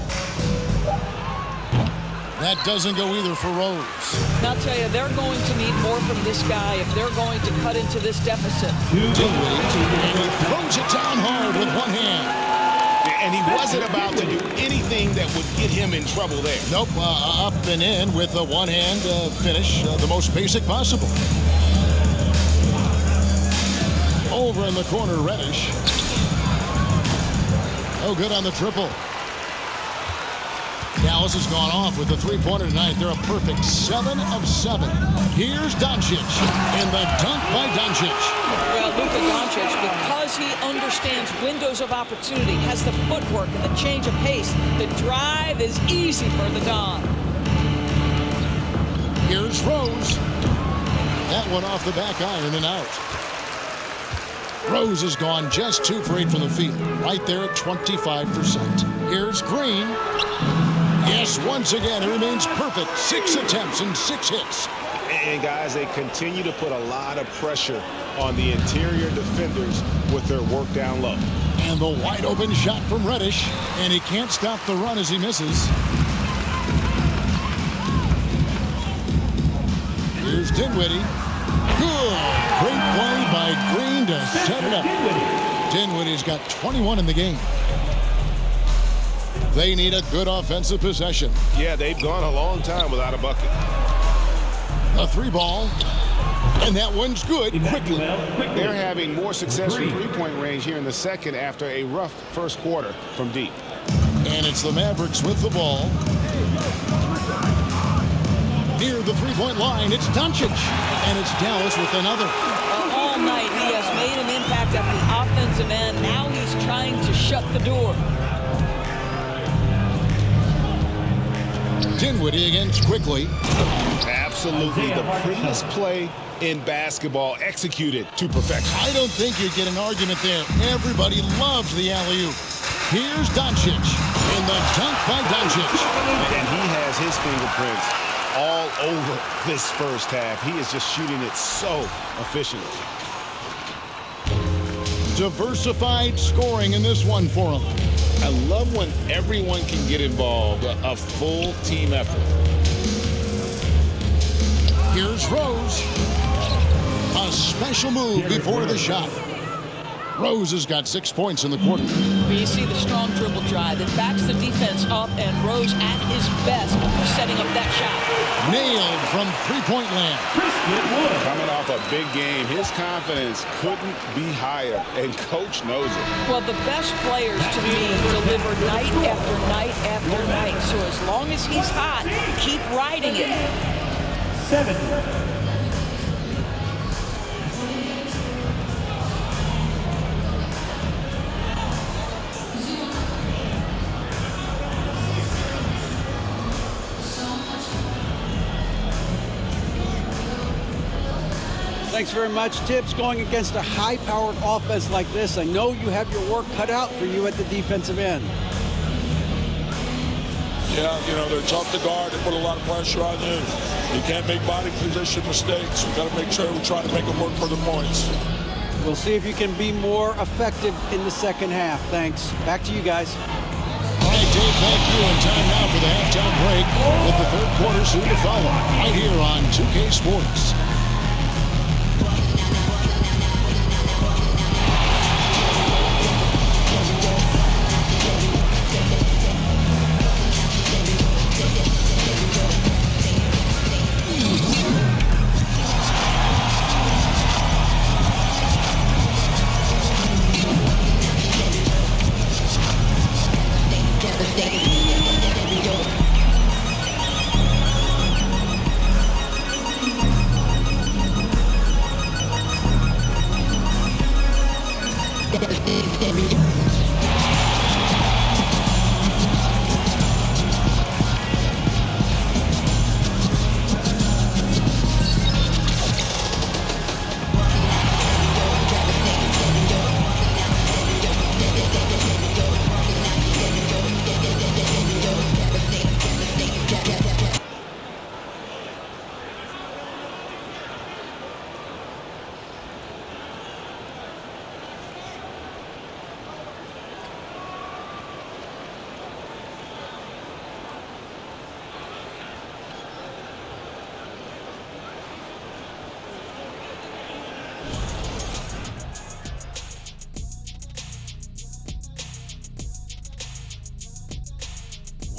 Speaker 3: That doesn't go either for Rose.
Speaker 5: And I'll tell you, they're going to need more from this guy if they're going to cut into this deficit.
Speaker 3: Dinwiddie, and he throws it down hard with one hand.
Speaker 7: And he wasn't about to do anything that would get him in trouble there.
Speaker 3: Nope, up and in with a one-hand finish, the most basic possible. Over in the corner, Reddish. Oh, good on the triple. Dallas has gone off with the three-pointer tonight. They're a perfect 7 of 7. Here's Doncic, and the dunk by Doncic.
Speaker 5: Well, Luka Doncic, because he understands windows of opportunity, has the footwork and the change of pace, the drive is easy for the Don.
Speaker 3: Here's Rose. That one off the back iron and out. Rose has gone just 2 for 8 from the field, right there at 25%. Here's Green. Yes, once again, it remains perfect. 6 attempts and 6 hits.
Speaker 7: And guys, they continue to put a lot of pressure on the interior defenders with their work down low.
Speaker 3: And the wide open shot from Reddish, and he can't stop the run as he misses. Here's Dinwiddie. Good. Great play by Green to set it up. Dinwiddie's got 21 in the game. They need a good offensive possession.
Speaker 7: Yeah, they've gone a long time without a bucket.
Speaker 3: A 3-ball. And that one's good quickly.
Speaker 7: They're having more success from three-point range here in the second after a rough first quarter from deep.
Speaker 3: And it's the Mavericks with the ball. Near the three-point line, it's Doncic. And it's Dallas with another.
Speaker 5: All night he has made an impact at the offensive end. Now he's trying to shut the door.
Speaker 3: Dinwiddie against quickly.
Speaker 7: Absolutely the prettiest play in basketball, executed to perfection.
Speaker 3: I don't think you'd get an argument there. Everybody loves the alley-oop. Here's Doncic, and the dunk by Doncic.
Speaker 7: And he has his fingerprints all over this first half. He is just shooting it so efficiently.
Speaker 3: Diversified scoring in this one for him.
Speaker 7: I love when everyone can get involved, a full team effort.
Speaker 3: Here's Rose. A special move before the shot. Rose has got 6 points in the quarter.
Speaker 5: You see the strong dribble drive. It backs the defense up, and Rose at his best setting up that shot.
Speaker 3: Nailed from three-point land.
Speaker 7: Coming off a big game, his confidence couldn't be higher, and coach knows it.
Speaker 5: Well, the best players to me deliver night after night after night. So as long as he's hot, keep riding it.
Speaker 2: 7.
Speaker 4: Thanks very much, Tibbs. Going against a high-powered offense like this, I know you have your work cut out for you at the defensive end.
Speaker 8: Yeah, you know, they're tough to guard. They put a lot of pressure on you. You can't make body position mistakes. We've got to make sure we try to make them work for the points.
Speaker 4: We'll see if you can be more effective in the second half. Thanks. Back to you guys.
Speaker 3: All right, Dave, thank you. And time now for the halftime break with the third quarter soon to follow. Right here on 2K Sports.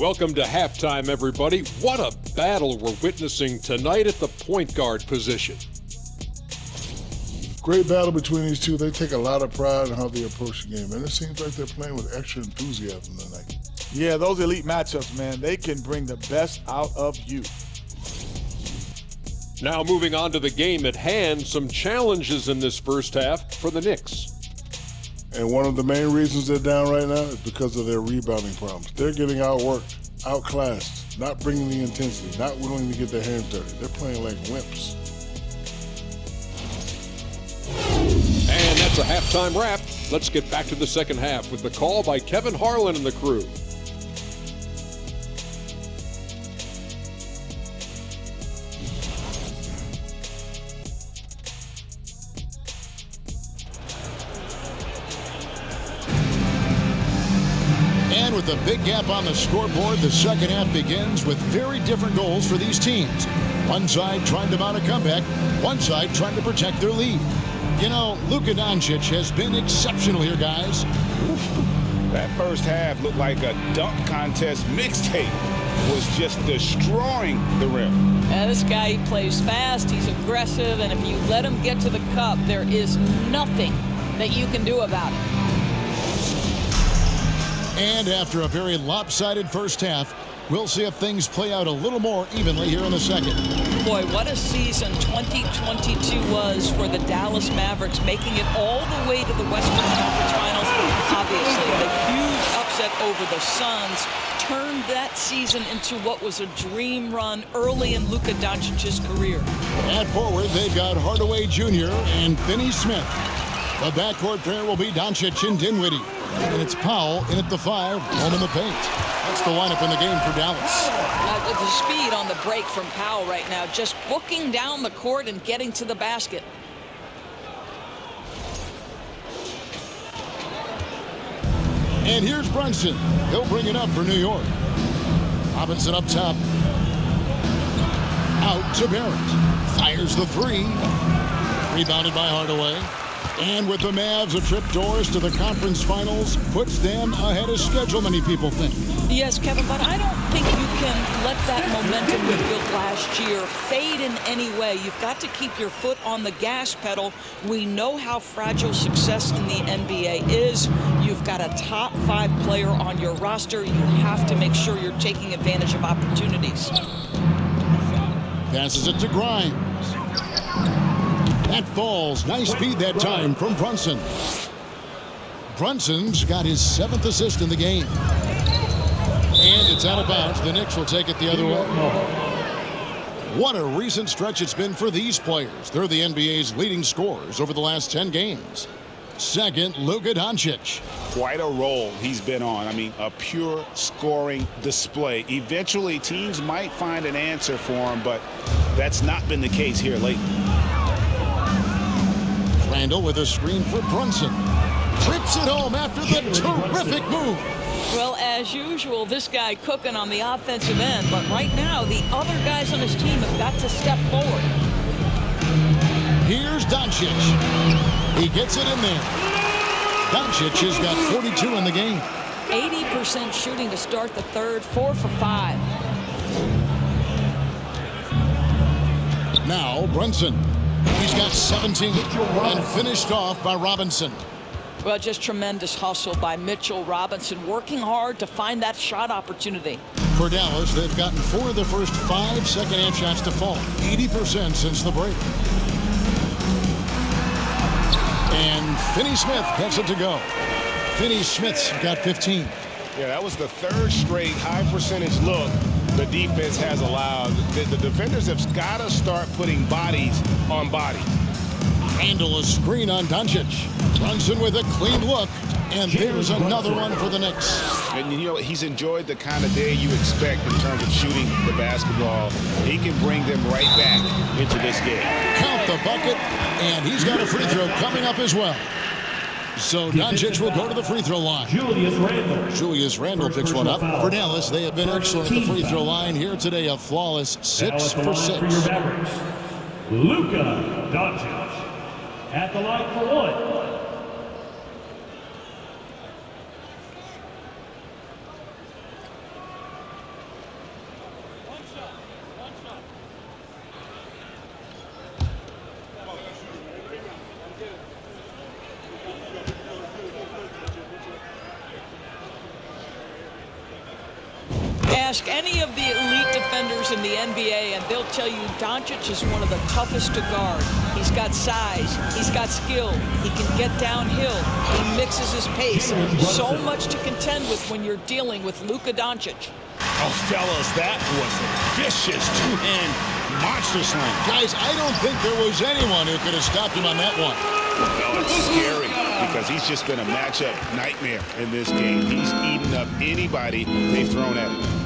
Speaker 9: Welcome to halftime, everybody. What a battle we're witnessing tonight at the point guard position.
Speaker 10: Great battle between these two. They take a lot of pride in how they approach the game, and it seems like they're playing with extra enthusiasm tonight.
Speaker 11: Yeah, those elite matchups, man, they can bring the best out of you.
Speaker 9: Now moving on to the game at hand, some challenges in this first half for the Knicks.
Speaker 10: And one of the main reasons they're down right now is because of their rebounding problems. They're getting outworked, outclassed, not bringing the intensity, not willing to get their hands dirty. They're playing like wimps.
Speaker 9: And that's a halftime wrap. Let's get back to the second half with the call by Kevin Harlan and the crew.
Speaker 3: And with a big gap on the scoreboard, the second half begins with very different goals for these teams. One side trying to mount a comeback, one side trying to protect their lead. You know, Luka Doncic has been exceptional here, guys.
Speaker 7: That first half looked like a dunk contest mixtape. Was just destroying the rim.
Speaker 5: Yeah, this guy, he plays fast, he's aggressive, and if you let him get to the cup, there is nothing that you can do about it.
Speaker 3: And after a very lopsided first half, we'll see if things play out a little more evenly here in the second.
Speaker 5: Boy, what a season 2022 was for the Dallas Mavericks, making it all the way to the Western Conference Finals. Obviously, the huge upset over the Suns turned that season into what was a dream run early in Luka Doncic's career.
Speaker 3: At forward, they've got Hardaway Jr. and Finney Smith. The backcourt pair will be Doncic and Dinwiddie. And it's Powell in at the 5, home in the paint. That's the lineup in the game for Dallas.
Speaker 5: The speed on the break from Powell right now, just booking down the court and getting to the basket.
Speaker 3: And here's Brunson. He'll bring it up for New York. Robinson up top. Out to Barrett. Fires the 3. Rebounded by Hardaway. And with the Mavs a trip doors to the conference finals, puts them ahead of schedule, many people think.
Speaker 5: Yes, Kevin, but I don't think you can let that momentum we built last year fade in any way. You've got to keep your foot on the gas pedal. We know how fragile success in the NBA is. You've got a top 5 player on your roster. You have to make sure you're taking advantage of opportunities.
Speaker 3: Passes it to Grimes. That falls. Nice feed that time from Brunson. Brunson's got his 7th assist in the game. And it's out of bounds. The Knicks will take it the other way. What a recent stretch it's been for these players. They're the NBA's leading scorers over the last 10 games. Second, Luka Doncic.
Speaker 7: Quite a role he's been on. I mean, a pure scoring display. Eventually, teams might find an answer for him, but that's not been the case here lately.
Speaker 3: Randall with a screen for Brunson. Trips it home after the terrific move.
Speaker 5: Well, as usual, this guy cooking on the offensive end, but right now the other guys on his team have got to step forward.
Speaker 3: Here's Doncic. He gets it in there. Doncic has got 42 in the game.
Speaker 5: 80% shooting to start the third, 4 for 5.
Speaker 3: Now Brunson. He's got 17 and finished off by Robinson.
Speaker 5: Well, just tremendous hustle by Mitchell Robinson, working hard to find that shot opportunity.
Speaker 3: For Dallas, they've gotten 4 of the first 5 second-half shots to fall. 80% since the break. And Finney Smith gets it to go. Finney Smith's got 15.
Speaker 6: Yeah, that was the 3rd straight high-percentage look the defense has allowed. The defenders have got to start putting bodies on bodies.
Speaker 3: Handle a screen on Doncic. Brunson with a clean look. And there's another one for the Knicks.
Speaker 7: And you know, he's enjoyed the kind of day you expect in terms of shooting the basketball. He can bring them right back into this game.
Speaker 3: Count the bucket, and he's got a free throw coming up as well. So Doncic will go to the free throw line. Julius Randle picks one up. For Dallas, they have been excellent at the free throw line here today. A flawless 6 for 6.
Speaker 2: For your Mavericks, Luka Doncic at the line for 1.
Speaker 5: Ask any of the elite defenders in the NBA, and they'll tell you Doncic is one of the toughest to guard. He's got size. He's got skill. He can get downhill. He mixes his pace. So much to contend with when you're dealing with Luka Doncic.
Speaker 7: Oh, fellas, that was a vicious two-hand monster slam.
Speaker 3: Guys, I don't think there was anyone who could have stopped him on that one.
Speaker 7: Well, it's scary because he's just been a matchup nightmare in this game. He's eaten up anybody they've thrown at him.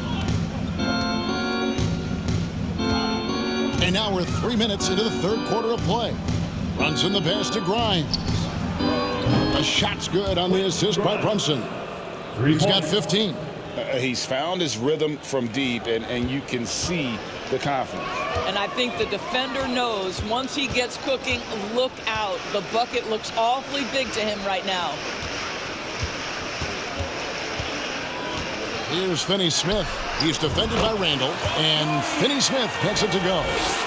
Speaker 3: And now we're 3 minutes into the third quarter of play. Brunson the pass to Grimes. A shot's good on the assist by Brunson. He's got 15.
Speaker 7: He's found his rhythm from deep, and you can see the confidence.
Speaker 5: And I think the defender knows once he gets cooking, look out. The bucket looks awfully big to him right now.
Speaker 3: Here's Finney-Smith. He's defended by Randall, and Finney-Smith gets it to go.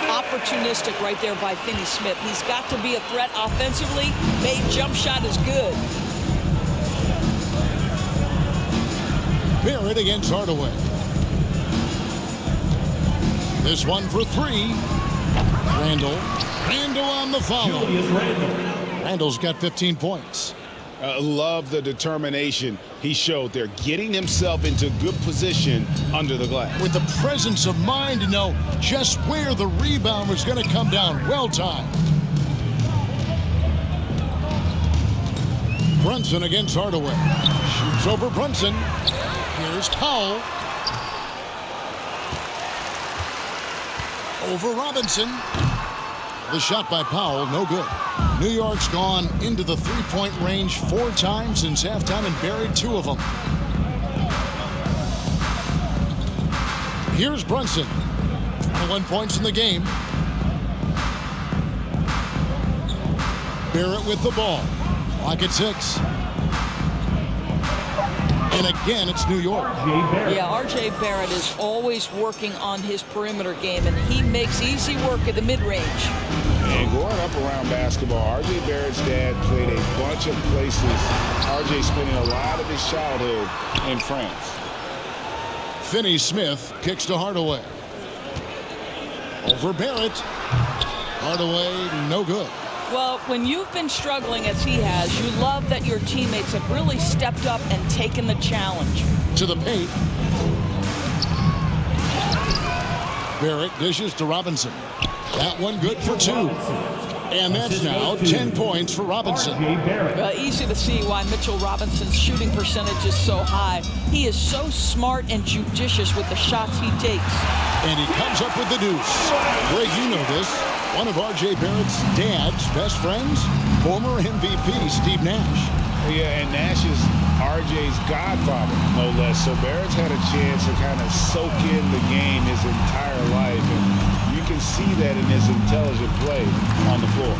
Speaker 5: Opportunistic right there by Finney-Smith. He's got to be a threat offensively. Made jump shot is good.
Speaker 3: Barrett against Hardaway. This one for three. Randall on the follow. Randall's got 15 points.
Speaker 7: Love the determination he showed there, getting himself into good position under the glass.
Speaker 3: With the presence of mind to know just where the rebound was going to come down. Well timed. Brunson against Hardaway. Shoots over Brunson. Here's Powell. Over Robinson. The shot by Powell, no good. New York's gone into the three-point range 4 times since halftime and buried 2 of them. Here's Brunson. 21 points in the game. Barrett with the ball. Clock at 6. And again, it's New York.
Speaker 5: Yeah, R.J. Barrett is always working on his perimeter game, and he makes easy work at the mid-range.
Speaker 7: And growing up around basketball, R.J. Barrett's dad played a bunch of places. R.J. spending a lot of his childhood in France.
Speaker 3: Finney-Smith kicks to Hardaway. Over Barrett. Hardaway, no good.
Speaker 5: Well, when you've been struggling as he has, you love that your teammates have really stepped up and taken the challenge.
Speaker 3: To the paint. Barrett dishes to Robinson. That one good for 2. And that's now 10 points for Robinson.
Speaker 5: Easy to see why Mitchell Robinson's shooting percentage is so high. He is so smart and judicious with the shots he takes.
Speaker 3: And he comes up with the deuce. Greg, you know this. One of R.J. Barrett's dad's best friends, former MVP Steve Nash.
Speaker 7: Yeah, and Nash is R.J.'s godfather, no less. So Barrett's had a chance to kind of soak in the game his entire life. And you can see that in his intelligent play on the floor.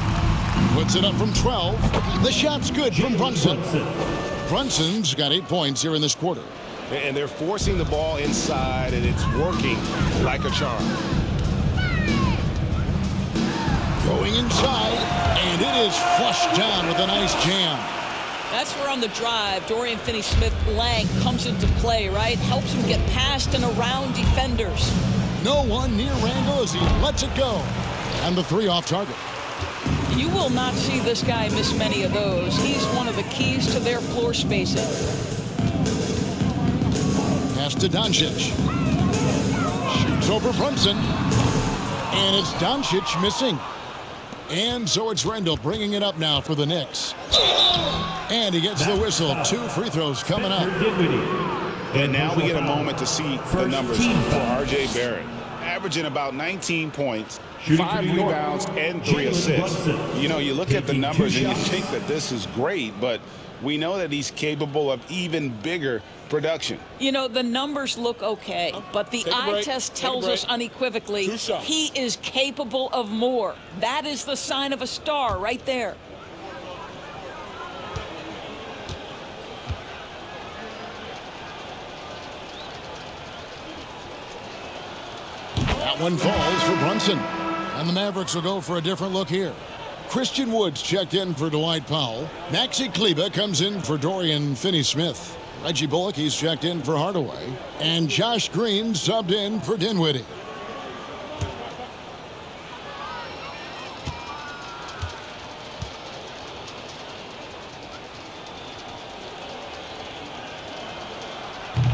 Speaker 3: Puts it up from 12. The shot's good from Brunson. Brunson's got 8 points here in this quarter.
Speaker 7: And they're forcing the ball inside, and it's working like a charm.
Speaker 3: Going inside, and it is flushed down with a nice jam.
Speaker 5: That's where on the drive, Dorian Finney-Smith Lang comes into play, right? Helps him get past and around defenders.
Speaker 3: No one near Randall as he lets it go. And the 3 off target.
Speaker 5: You will not see this guy miss many of those. He's one of the keys to their floor spacing.
Speaker 3: Pass to Doncic. Shoots over Brunson. And it's Doncic missing. And so it's Randall bringing it up now for the Knicks. And he gets the whistle. 2 free throws coming up.
Speaker 7: And now we get a moment to see the numbers for R.J. Barrett. Averaging about 19 points, 5 rebounds, and 3 assists. You know, you look at the numbers and you think that this is great, but we know that he's capable of even bigger production.
Speaker 5: You know, the numbers look okay, but the eye test tells us unequivocally he is capable of more. That is the sign of a star right there.
Speaker 3: That one falls for Brunson. And the Mavericks will go for a different look here. Christian Woods checked in for Dwight Powell. Maxi Kleber comes in for Dorian Finney-Smith. Reggie Bullock, he's checked in for Hardaway. And Josh Green subbed in for Dinwiddie.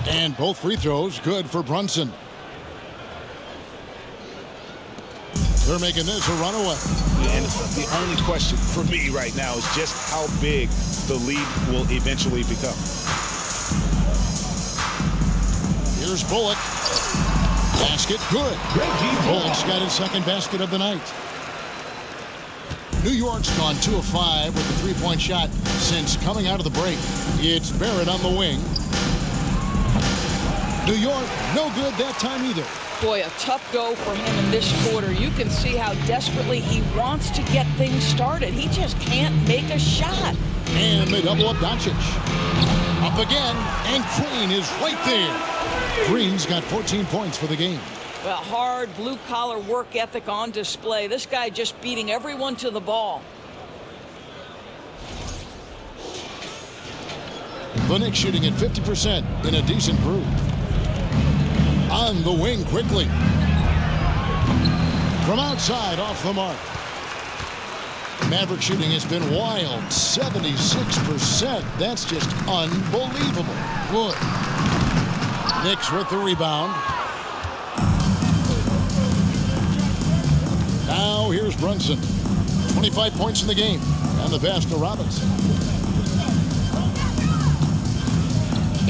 Speaker 3: And both free throws good for Brunson. They're making this a runaway.
Speaker 7: And the only question for me right now is just how big the lead will eventually become.
Speaker 3: Here's Bullock. Basket good. Bullock's got his second basket of the night. New York's gone 2 of 5 with the three-point shot since coming out of the break. It's Barrett on the wing. New York, no good that time either.
Speaker 5: Boy, a tough go for him in this quarter. You can see how desperately he wants to get things started. He just can't make a shot.
Speaker 3: And they double up Doncic. Up again, and Green is right there. Green's got 14 points for the game.
Speaker 5: Well, hard blue-collar work ethic on display. This guy just beating everyone to the ball.
Speaker 3: The Knicks shooting at 50% in a decent groove. On the wing quickly. From outside, off the mark. Maverick shooting has been wild. 76%. That's just unbelievable. Good. Knicks with the rebound. Now here's Brunson. 25 points in the game. And the pass to Robinson.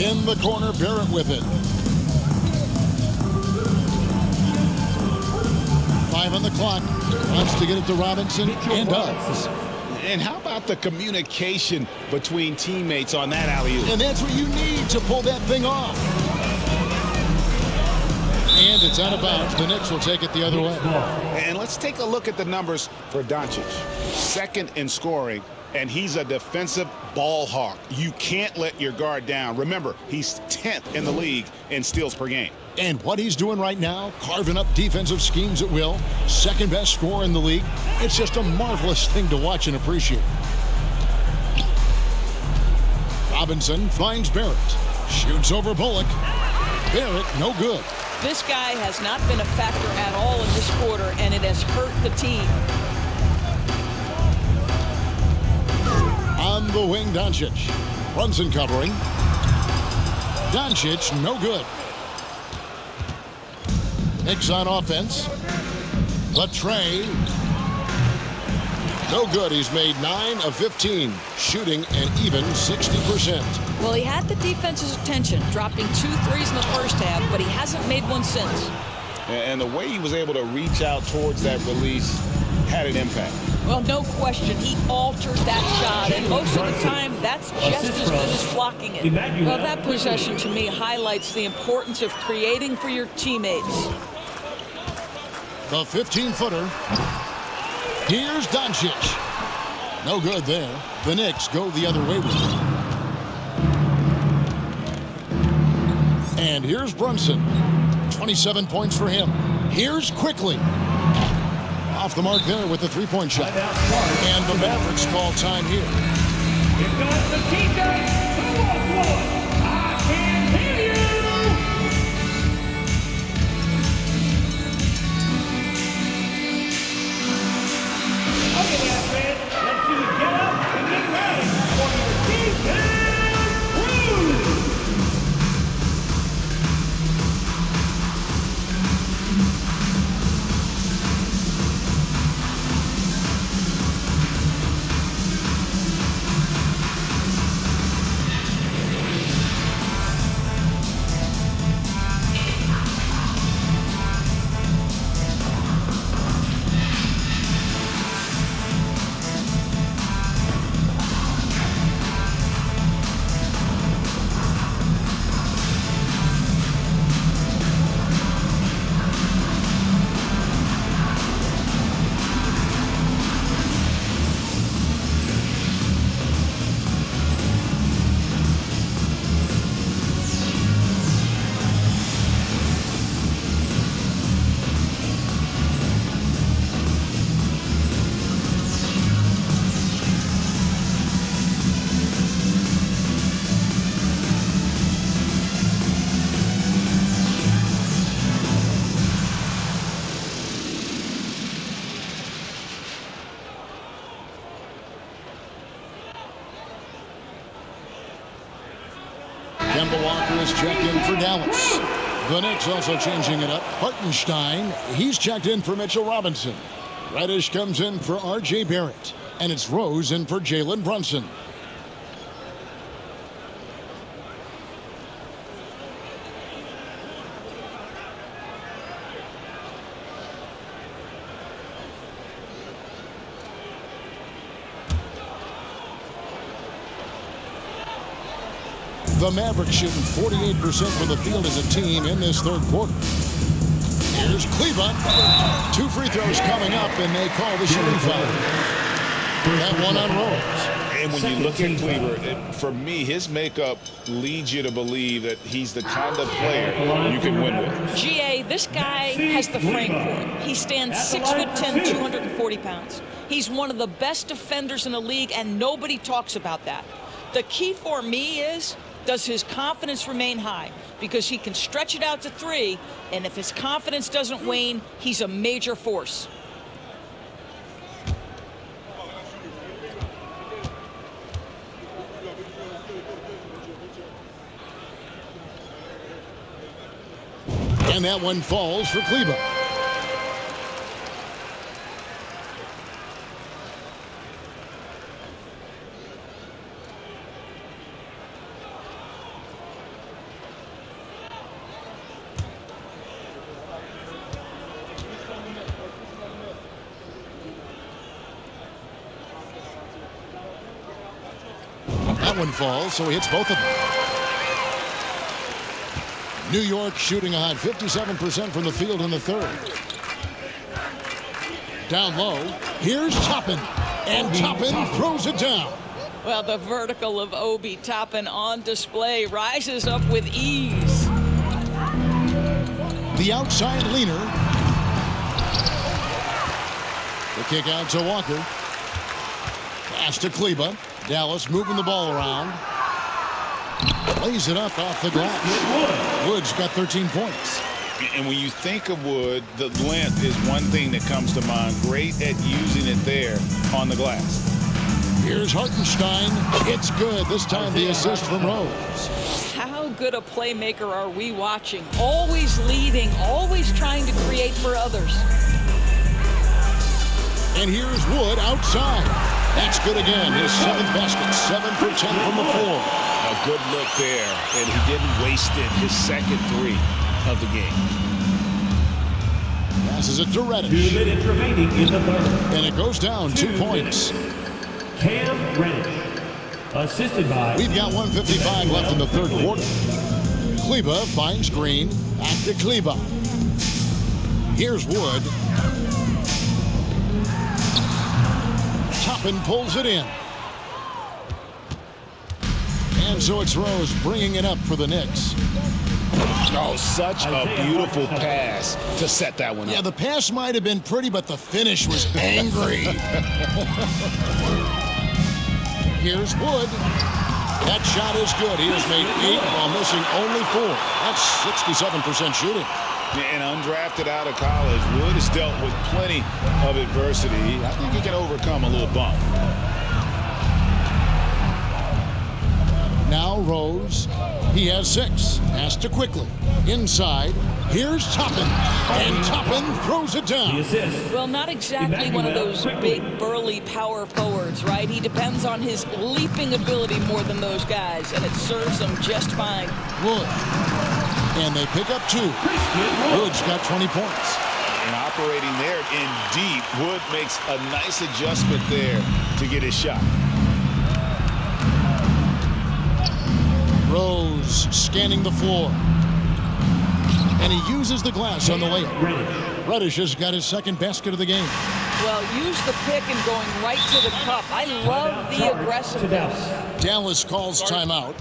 Speaker 3: In the corner, Barrett with it. 5 on the clock. Wants to get it to Robinson and does.
Speaker 7: And how about the communication between teammates on that alley-oop?
Speaker 3: And that's what you need to pull that thing off. And it's out of bounds. The Knicks will take it the other way.
Speaker 7: And let's take a look at the numbers for Doncic. Second in scoring, and he's a defensive ball hawk. You can't let your guard down. Remember, he's 10th in the league in steals per game.
Speaker 3: And what he's doing right now, carving up defensive schemes at will, second best scorer in the league. It's just a marvelous thing to watch and appreciate. Robinson finds Barrett. Shoots over Bullock. Barrett, no good.
Speaker 5: This guy has not been a factor at all in this quarter, and it has hurt the team.
Speaker 3: On the wing, Doncic. Brunson covering. Doncic, no good. Knicks on offense. Latrey. No good. He's made 9 of 15, shooting an even 60%.
Speaker 5: Well, he had the defense's attention, dropping 2 threes in the first half, but he hasn't made one since.
Speaker 7: And the way he was able to reach out towards that release had an impact.
Speaker 5: Well, no question, he altered that shot, and most of the time, that's just as good as blocking it. Well, that possession to me highlights the importance of creating for your teammates.
Speaker 3: The 15-footer. Here's Doncic. No good there. The Knicks go the other way with it. And here's Brunson. 27 points for him. Here's Quickly. Off the mark there with the three-point shot. And the Mavericks call time here.
Speaker 2: Here comes the teacher. I can hear you. Okay, my friend, let's you get up and get ready for your defense cruise.
Speaker 3: Kemba Walker is checked in for Dallas. The Knicks also changing it up. Hartenstein, he's checked in for Mitchell Robinson. Reddish comes in for R.J. Barrett. And it's Rose in for Jalen Brunson. The Mavericks shooting 48% from the field as a team in this third quarter. Here's Kleber. 2 free throws coming up, and they call the shooting foul. That one on Rose.
Speaker 7: And when you look at Kleber, for me, his makeup leads you to believe that he's the kind of player you can win with.
Speaker 5: GA, this guy has the frame for it. He stands 6'10", 240 pounds. He's one of the best defenders in the league, and nobody talks about that. The key for me is, does his confidence remain high? Because he can stretch it out to 3, and if his confidence doesn't wane, he's a major force.
Speaker 3: And that one falls for Kleber. That one falls, so he hits both of them. New York shooting a hot 57% from the field in the third. Down low, here's Toppin, and Toppin throws it down.
Speaker 5: Well, the vertical of Obi Toppin on display rises up with ease.
Speaker 3: The outside leaner. The kick out to Walker. Pass to Kleber. Dallas moving the ball around. Lays it up off the glass. Wood's got 13 points.
Speaker 7: And when you think of Wood, the length is one thing that comes to mind. Great at using it there on the glass.
Speaker 3: Here's Hartenstein. It's good. This time the assist from Rose.
Speaker 5: How good a playmaker are we watching? Always leading, always trying to create for others.
Speaker 3: And here's Wood outside. That's good again. His 7th basket. 7 for 10 from the floor.
Speaker 7: A good look there, and he didn't waste it. His second 3 of the game.
Speaker 3: Passes it to Reddish.
Speaker 2: 2 minutes remaining in the third.
Speaker 3: And it goes down 2 points.
Speaker 2: Cam Reddish, assisted by...
Speaker 3: We've got 1:55 left in the third quarter. Kleber finds Green. Back to Kleber. Here's Wood. Toppin pulls it in. And so it's Rose bringing it up for the Knicks.
Speaker 7: Oh, such a beautiful pass to set that one up.
Speaker 3: Yeah, the pass might have been pretty, but the finish was angry. Here's Wood. That shot is good. He has made 8 while missing only 4. That's 67% shooting.
Speaker 7: And undrafted out of college, Wood has dealt with plenty of adversity. I think he can overcome a little bump.
Speaker 3: Now Rose. He has 6. Pass to Quickly. Inside. Here's Toppin. And Toppin throws it down.
Speaker 5: Well, not exactly one of those big, burly power forwards, right? He depends on his leaping ability more than those guys, and it serves him just fine.
Speaker 3: Wood. And they pick up 2. Wood's got 20 points.
Speaker 7: And operating there in deep, Wood makes a nice adjustment there to get his shot.
Speaker 3: Rose scanning the floor. And he uses the glass on the layup. Reddish has got his 2nd basket of the game.
Speaker 5: Well, use the pick and going right to the cup. I love the aggressiveness.
Speaker 3: Dallas calls timeout.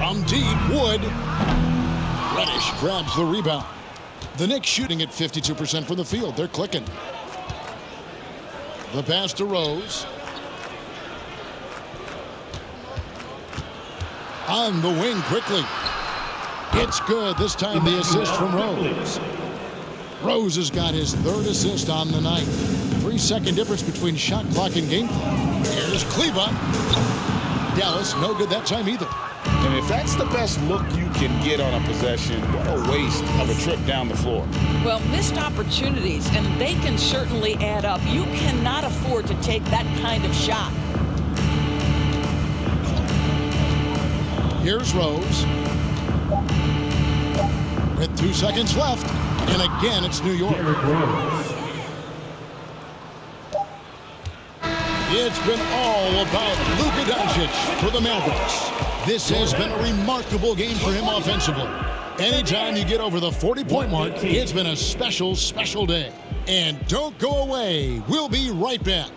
Speaker 3: From deep, Wood. Reddish grabs the rebound. The Knicks shooting at 52% from the field. They're clicking. The pass to Rose. On the wing quickly. It's good. This time the assist from Rose. Rose has got his third assist on the night. 3-second difference between shot clock and game clock. Here's Kleba. Dallas, no good that time either.
Speaker 7: And if that's the best look you can get on a possession, what a waste of a trip down the floor.
Speaker 5: Well, missed opportunities, and they can certainly add up. You cannot afford to take that kind of shot.
Speaker 3: Here's Rose. With 2 seconds left. And again, it's New York. It's been all about Luka Doncic for the Mavericks. This has been a remarkable game for him offensively. Anytime you get over the 40-point mark, it's been a special, special day. And don't go away. We'll be right back.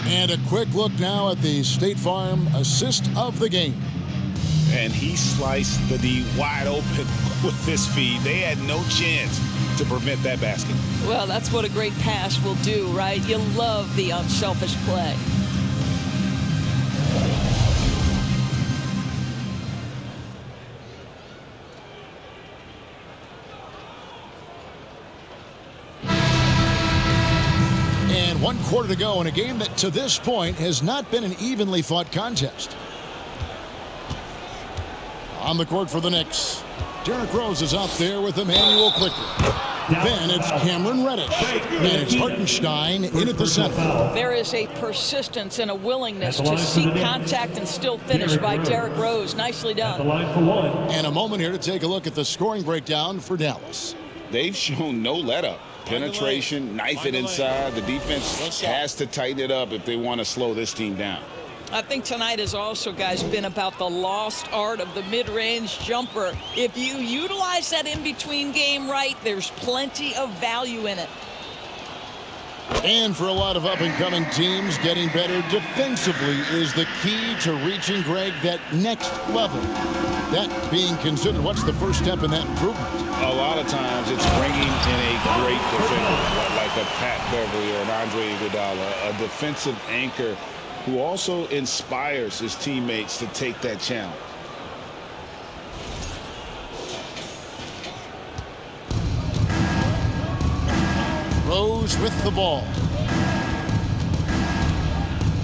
Speaker 3: And a quick look now at the State Farm assist of the game.
Speaker 7: And he sliced the D wide open with this feed. They had no chance to prevent that basket.
Speaker 5: Well, that's what a great pass will do, right? You love the unselfish play.
Speaker 3: And 1 quarter to go in a game that to this point has not been an evenly fought contest. On the court for the Knicks, Derrick Rose is out there with Emmanuel quickly. Then it's Cameron Reddish. And it's Hartenstein in at the center.
Speaker 5: There is a persistence and a willingness to seek contact and still finish by Derrick Rose. Nicely done.
Speaker 3: And a moment here to take a look at the scoring breakdown for Dallas.
Speaker 7: They've shown no let-up. Penetration, knife it inside. The defense has to tighten it up if they want to slow this team down.
Speaker 5: I think tonight has also, guys, been about the lost art of the mid-range jumper. If you utilize that in-between game right, there's plenty of value in it.
Speaker 3: And for a lot of up-and-coming teams, getting better defensively is the key to reaching, Greg, that next level. That being considered, what's the first step in that improvement?
Speaker 7: A lot of times it's bringing in a great defender, like a Pat Beverly or an Andre Iguodala, a defensive anchor who also inspires his teammates to take that challenge.
Speaker 3: Rose with the ball.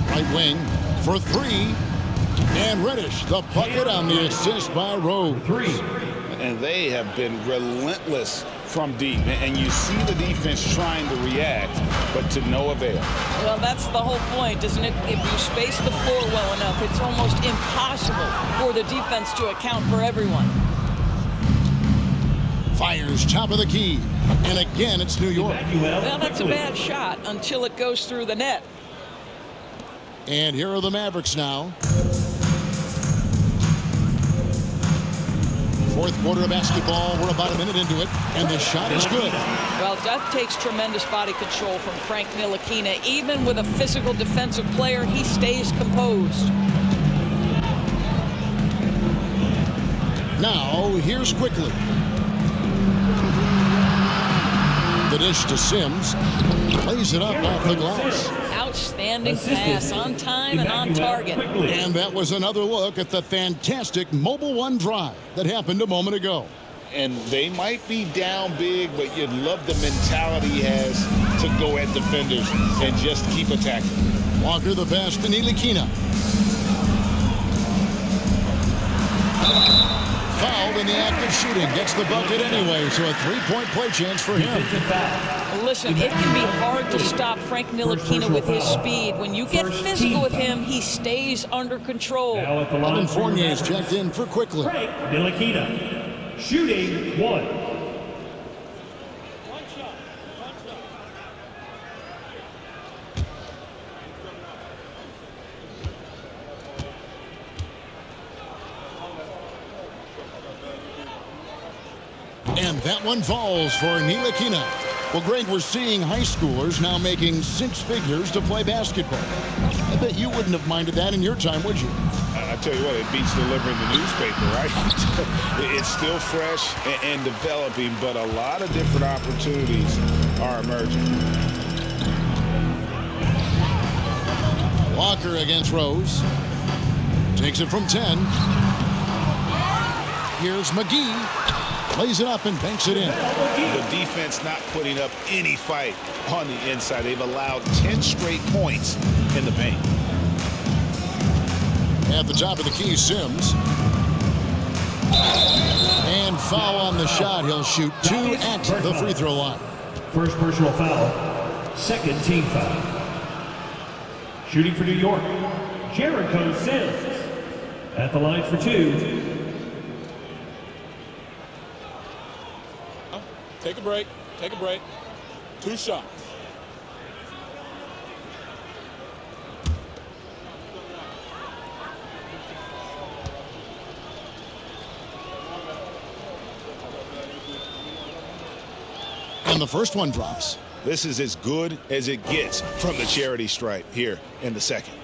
Speaker 3: Right wing for three. And Reddish, the bucket on the assist by Rose.
Speaker 7: And they have been relentless from deep. And you see the defense trying to react, but to no avail.
Speaker 5: Well, that's the whole point, isn't it? If you space the floor well enough, it's almost impossible for the defense to account for everyone.
Speaker 3: Fires top of the key. And again, it's New York.
Speaker 5: Well, that's a bad shot until it goes through the net.
Speaker 3: And here are the Mavericks now. Fourth quarter of basketball. We're about a minute into it, and the shot is good.
Speaker 5: Well, that takes tremendous body control from Frank Ntilikina. Even with a physical defensive player, he stays composed.
Speaker 3: Now, here's quickly. The dish to Sims. Plays it up off the glass.
Speaker 5: Outstanding pass, on time and on target.
Speaker 3: And that was another look at the fantastic Mobile One drive that happened a moment ago.
Speaker 7: And they might be down big, but you love the mentality he has to go at defenders and just keep attacking.
Speaker 3: Walker the pass to Ntilikina. Fouled in the act of shooting. Gets the bucket anyway, so a three-point play chance for him.
Speaker 5: Listen, it can be hard to stop Frank Ntilikina with his speed. When you get physical with him, he stays under control.
Speaker 3: Evan Fournier's checked in for quickly.
Speaker 2: Frank Ntilikina, shooting 1.
Speaker 3: And that one falls for Ntilikina. Well, Greg, we're seeing high schoolers now making 6 figures to play basketball. I bet you wouldn't have minded that in your time, would you?
Speaker 7: I tell you what, it beats delivering the newspaper, right? It's still fresh and developing, but a lot of different opportunities are emerging.
Speaker 3: Walker against Rose. Takes it from 10. Here's McGee. Plays it up and banks it in.
Speaker 7: The defense not putting up any fight on the inside. They've allowed 10 straight points in the paint.
Speaker 3: At the top of the key, Sims. And foul on the shot. He'll shoot 2 at the free throw line.
Speaker 2: First personal foul, second team foul. Shooting for New York, Jericho Sims. At the line for 2.
Speaker 8: Take a break. Take a break. 2 shots.
Speaker 3: And the first one drops.
Speaker 7: This is as good as it gets from the charity stripe here in the second.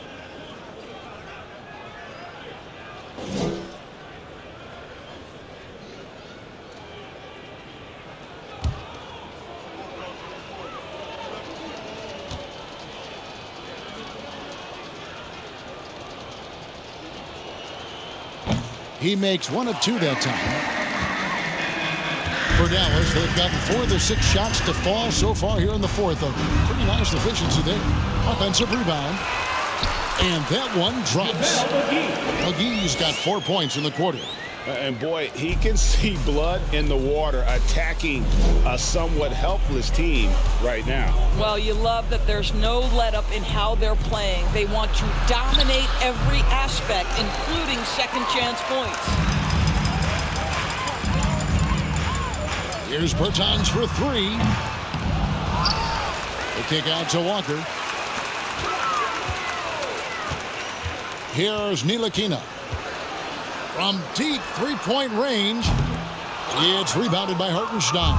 Speaker 3: He makes 1 of 2 that time. For Dallas, they've gotten 4 of their 6 shots to fall so far here in the fourth. A pretty nice efficiency there. Offensive rebound. And that one drops. McGee's got 4 points in the quarter.
Speaker 7: And boy, he can see blood in the water attacking a somewhat helpless team right now.
Speaker 5: Well, you love that there's no let-up in how they're playing. They want to dominate every aspect, including second-chance points.
Speaker 3: Here's Bertans for 3. The kick out to Walker. Here's Ntilikina. From deep three-point range, it's rebounded by Hartenstein.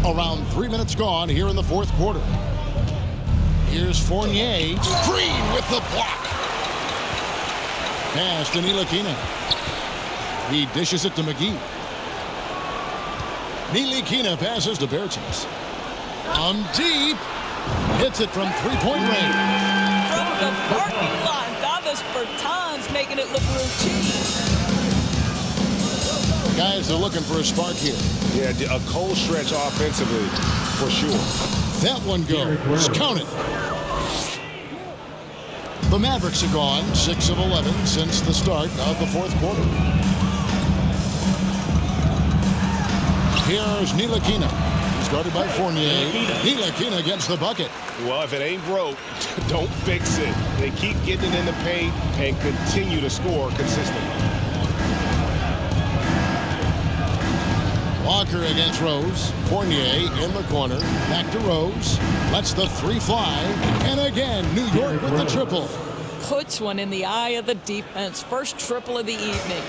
Speaker 3: Around 3 minutes gone here in the fourth quarter. Here's Fournier. Green with the block. Pass to Ntilikina. He dishes it to McGee. Ntilikina passes to Bertans. From deep. Hits it from three-point range.
Speaker 5: From the parking lot, Davis Bertans making it look routine.
Speaker 3: Guys are looking for a spark here.
Speaker 7: Yeah, a cold stretch offensively, for sure.
Speaker 3: That one goes. Count it. The Mavericks are gone 6 of 11 since the start of the fourth quarter. Here's Ntilikina. He's guarded by Fournier. Ntilikina gets the bucket.
Speaker 7: Well, if it ain't broke, don't fix it. They keep getting it in the paint and continue to score consistently.
Speaker 3: Walker against Rose. Fournier in the corner. Back to Rose. Lets the 3 fly. And again, New York with the triple.
Speaker 5: Puts one in the eye of the defense. First triple of the evening.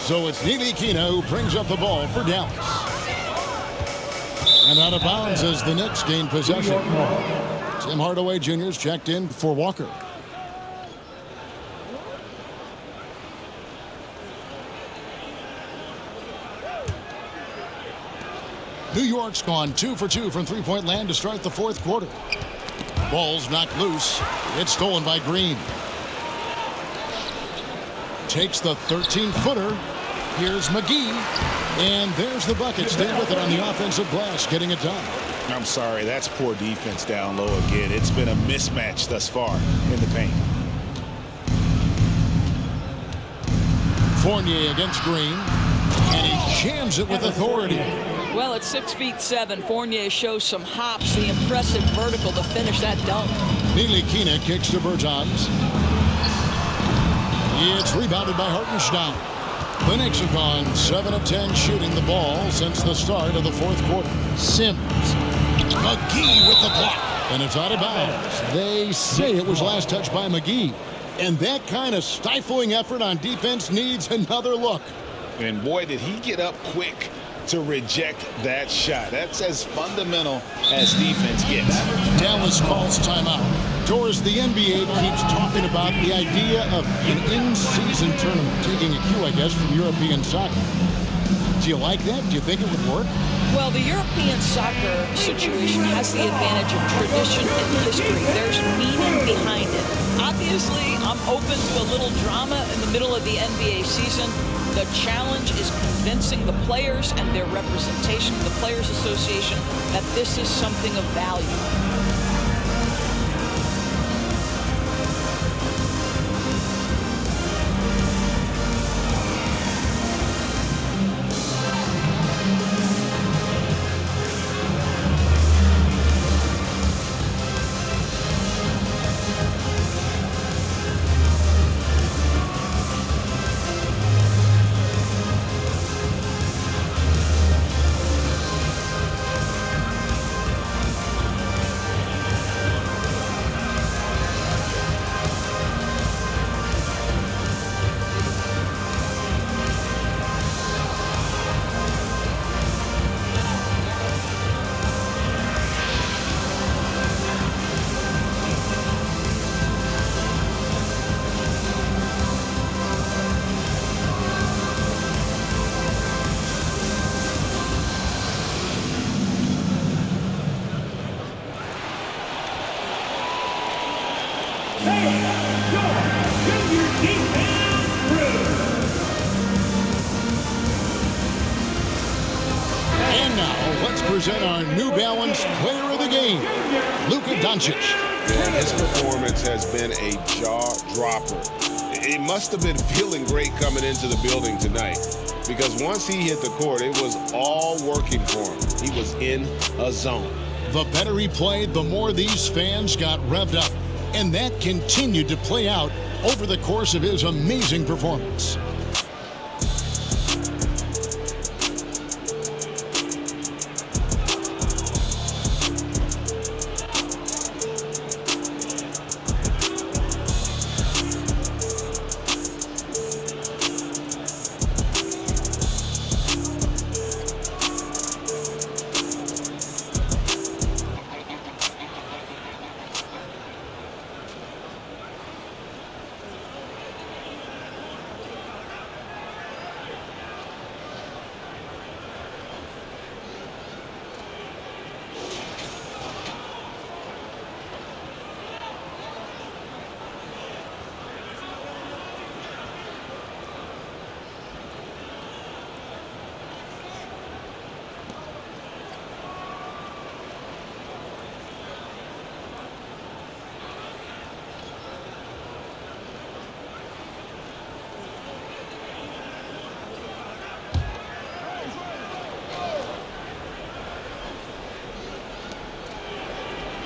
Speaker 3: So it's Ntilikina who brings up the ball for Dallas. And out of bounds as the Knicks gain possession. Tim Hardaway Jr.'s checked in for Walker. New York's gone 2 for 2 from three-point land to start the fourth quarter. Ball's knocked loose. It's stolen by Green. Takes the 13-footer. Here's McGee. And there's the bucket. Stay with it on the offensive glass, getting it done.
Speaker 7: I'm sorry, that's poor defense down low again. It's been a mismatch thus far in the paint.
Speaker 3: Fournier against Green. And he jams it with authority.
Speaker 5: Well, at 6'7", Fournier shows some hops, the impressive vertical to finish that dunk.
Speaker 3: Ntilikina kicks to Bertans. It's rebounded by Hartenstein. The Knicks have gone 7 of 10 shooting the ball since the start of the fourth quarter. Sims. McGee with the block. And it's out of bounds. They say it was last touched by McGee. And that kind of stifling effort on defense needs another look.
Speaker 7: And boy, did he get up quick to reject that shot. That's as fundamental as defense gets.
Speaker 3: Dallas calls timeout. Doris, the NBA keeps talking about the idea of an in-season tournament, taking a cue, I guess, from European soccer. Do you like that? Do you think it would work?
Speaker 5: Well, the European soccer situation has the advantage of tradition and history. There's meaning behind it. Obviously, I'm open to a little drama in the middle of the NBA season. The challenge is convincing the players and their representation of the Players Association that this is something of value.
Speaker 3: And now, let's present our New Balance Player of the Game, Luka Doncic.
Speaker 6: Man, his performance has been a jaw-dropper. It must have been feeling great coming into the building tonight, because once he hit the court, it was all working for him. He was in a zone.
Speaker 3: The better he played, the more these fans got revved up. And that continued to play out over the course of his amazing performance.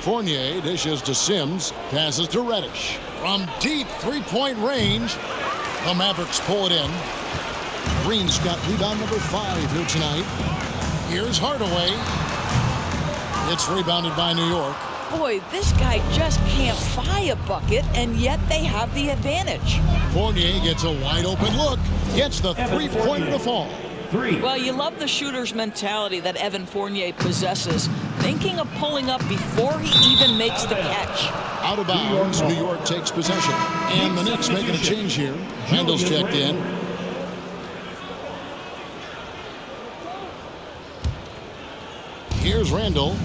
Speaker 3: Fournier dishes to Sims, passes to Reddish. From deep three-point range, the Mavericks pull it in. Green's got rebound number 5 here tonight. Here's Hardaway. It's rebounded by New York.
Speaker 5: Boy, this guy just can't buy a bucket, and yet they have the advantage.
Speaker 3: Fournier gets a wide-open look, gets the three-pointer to fall.
Speaker 5: Well, you love the shooter's mentality that Evan Fournier possesses, thinking of pulling up before he even makes the catch.
Speaker 3: Out of bounds, New York takes possession. And the Knicks making a change here. Randall's checked in. Here's Randall.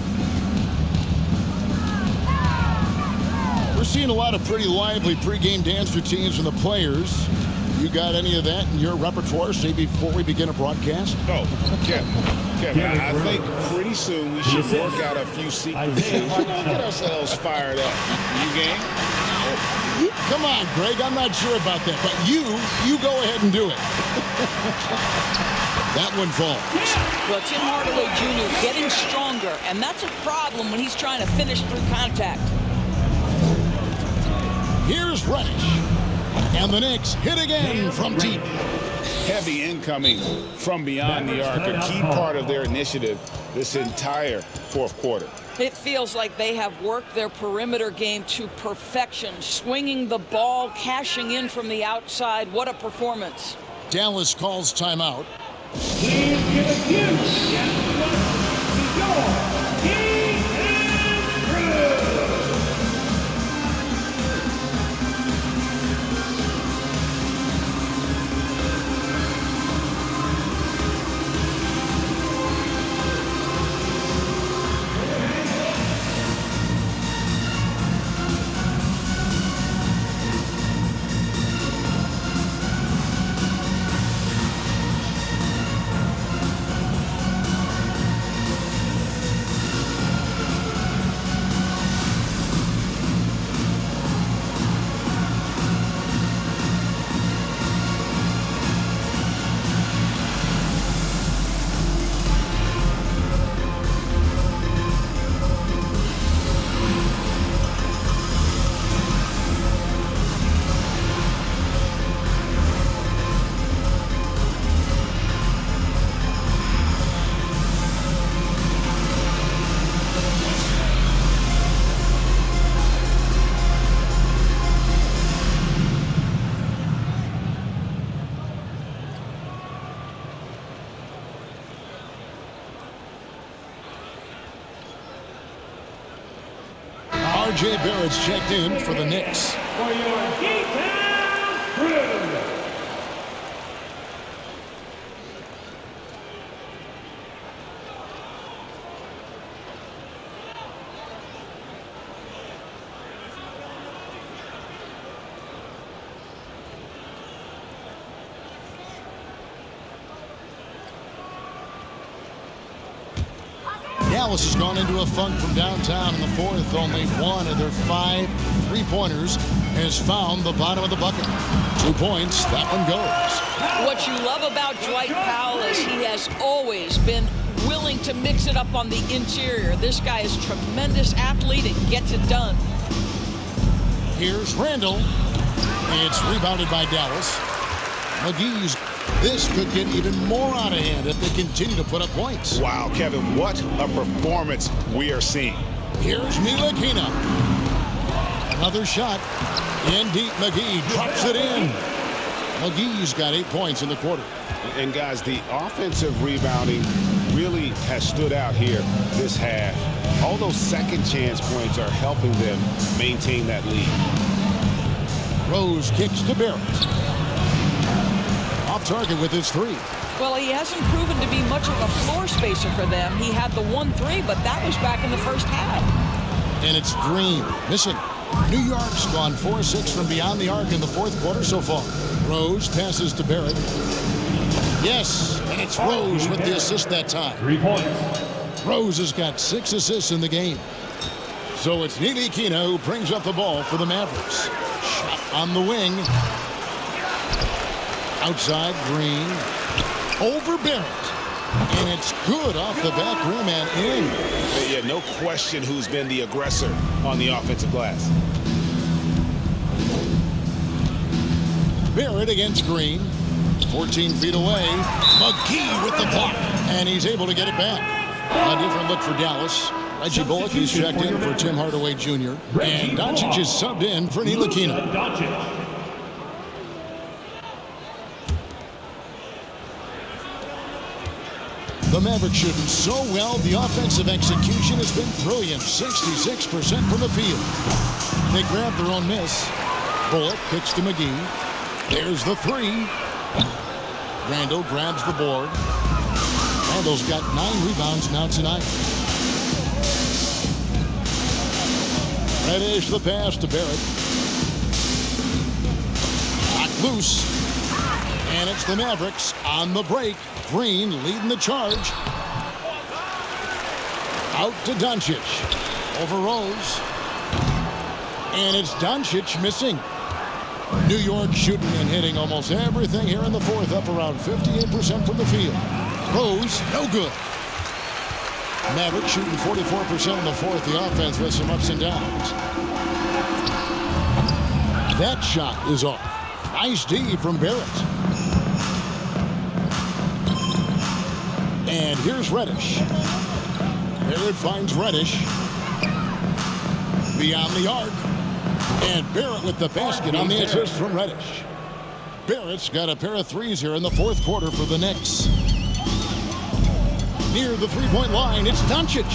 Speaker 3: We're seeing a lot of pretty lively pregame dance routines from the players. You got any of that in your repertoire, say, before we begin a broadcast?
Speaker 6: Oh, Kevin, I think pretty soon we should work out a few sequences. Get ourselves fired up. You game?
Speaker 3: Come on, Greg. I'm not sure about that, but you go ahead and do it. That one falls.
Speaker 5: Well, Tim Hardaway Jr. getting stronger, and that's a problem when he's trying to finish through contact.
Speaker 3: Here's Reddish. And the Knicks hit again from deep.
Speaker 7: Heavy incoming from beyond the arc, a key part of their initiative this entire fourth quarter.
Speaker 5: It feels like they have worked their perimeter game to perfection, swinging the ball, cashing in from the outside. What a performance.
Speaker 3: Dallas calls timeout.
Speaker 2: Please give a huge to your King and Crew.
Speaker 3: R.J. Barrett's checked in for the Knicks.
Speaker 2: For your Geektown Crew.
Speaker 3: Dallas has gone into a funk from downtown in the fourth. Only one of their 5 3-pointers has found the bottom of the bucket. 2 points, that one goes.
Speaker 5: What you love about Dwight Powell is he has always been willing to mix it up on the interior. This guy is a tremendous athlete and gets it done.
Speaker 3: Here's Randall. It's rebounded by Dallas. McGee's. This could get even more out of hand if they continue to put up points.
Speaker 7: Wow, Kevin, what a performance we are seeing.
Speaker 3: Here's Ntilikina. Another shot. In deep, McGee drops it in. McGee's got 8 points in the quarter.
Speaker 6: And guys, the offensive rebounding really has stood out here this half. All those second chance points are helping them maintain that lead.
Speaker 3: Rose kicks to Barrett. Off target with his 3.
Speaker 5: Well, he hasn't proven to be much of a floor spacer for them. He had the 1-3, but that was back in the first half.
Speaker 3: And it's Green missing. New York's gone 4-6 from beyond the arc in the fourth quarter so far. Rose passes to Barrett. Yes, and it's Rose with the assist that time.
Speaker 2: 3 points.
Speaker 3: Rose has got 6 assists in the game. So it's Ntilikina who brings up the ball for the Mavericks. Shot on the wing. Outside, Green. Over Barrett. And it's good off the back rim and in.
Speaker 6: Yeah, no question who's been the aggressor on the offensive glass.
Speaker 3: Barrett against Green. 14 feet away. McGee with the block. And he's able to get it back. A different look for Dallas. Reggie Bullock is checked in for Tim Hardaway Jr. And Doncic is subbed in for Ntilikina.
Speaker 2: Doncic.
Speaker 3: The Mavericks shooting so well, the offensive execution has been brilliant. 66% from the field. They grab their own miss. Bullock kicks to McGee. There's the 3. Randall grabs the board. Randall's got 9 rebounds now tonight. Reddish the pass to Barrett. Knocked loose. And it's the Mavericks on the break. Green leading the charge. Out to Doncic. Over Rose. And it's Doncic missing. New York shooting and hitting almost everything here in the fourth, up around 58% from the field. Rose, no good. Mavericks shooting 44% in the fourth. The offense with some ups and downs. That shot is off. Nice D from Barrett. And here's Reddish. Barrett finds Reddish. Beyond the arc. And Barrett with the basket on the assist from Reddish. Barrett's got a pair of threes here in the fourth quarter for the Knicks. Near the three-point line, it's Doncic.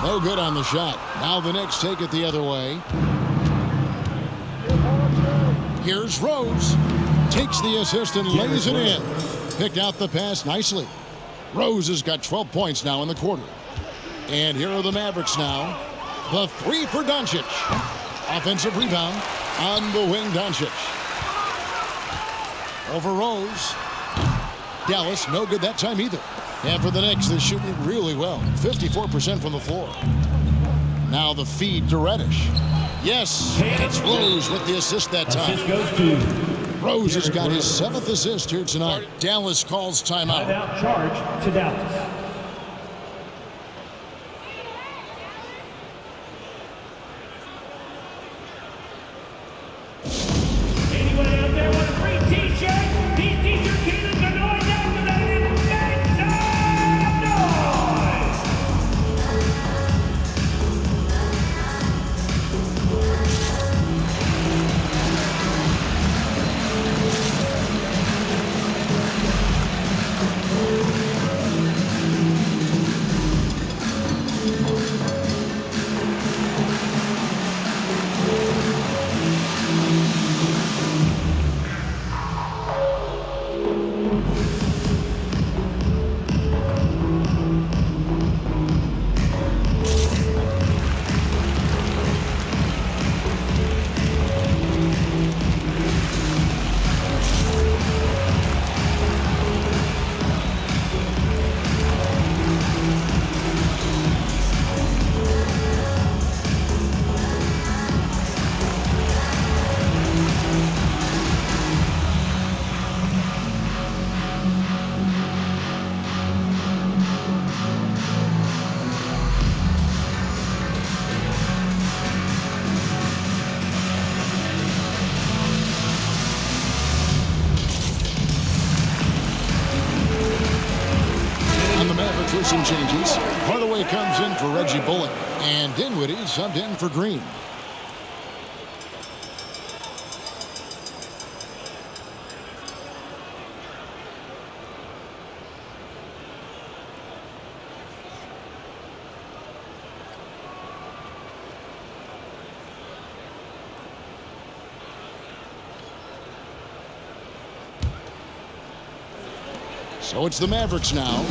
Speaker 3: No good on the shot. Now the Knicks take it the other way. Here's Rose. Takes the assist and lays it in. Picked out the pass nicely. Rose has got 12 points now in the quarter. And here are the Mavericks now. The three for Doncic. Offensive rebound on the wing, Doncic. Over Rose. Dallas, no good that time either. And for the Knicks, they're shooting it really well. 54% from the floor. Now the feed to Reddish. Yes, and it's Rose with the assist that time.
Speaker 2: Assist goes to
Speaker 3: Rose has got his 7th assist here tonight. Dallas calls timeout.
Speaker 2: timeout charge to Dallas. Anyone out there with a free t-shirt? These t-shirt kingdoms are going down tonight and make some noise!
Speaker 3: Some changes. Hardaway comes in for Reggie Bullock, and Dinwiddie subbed in for Green. So it's the Mavericks now.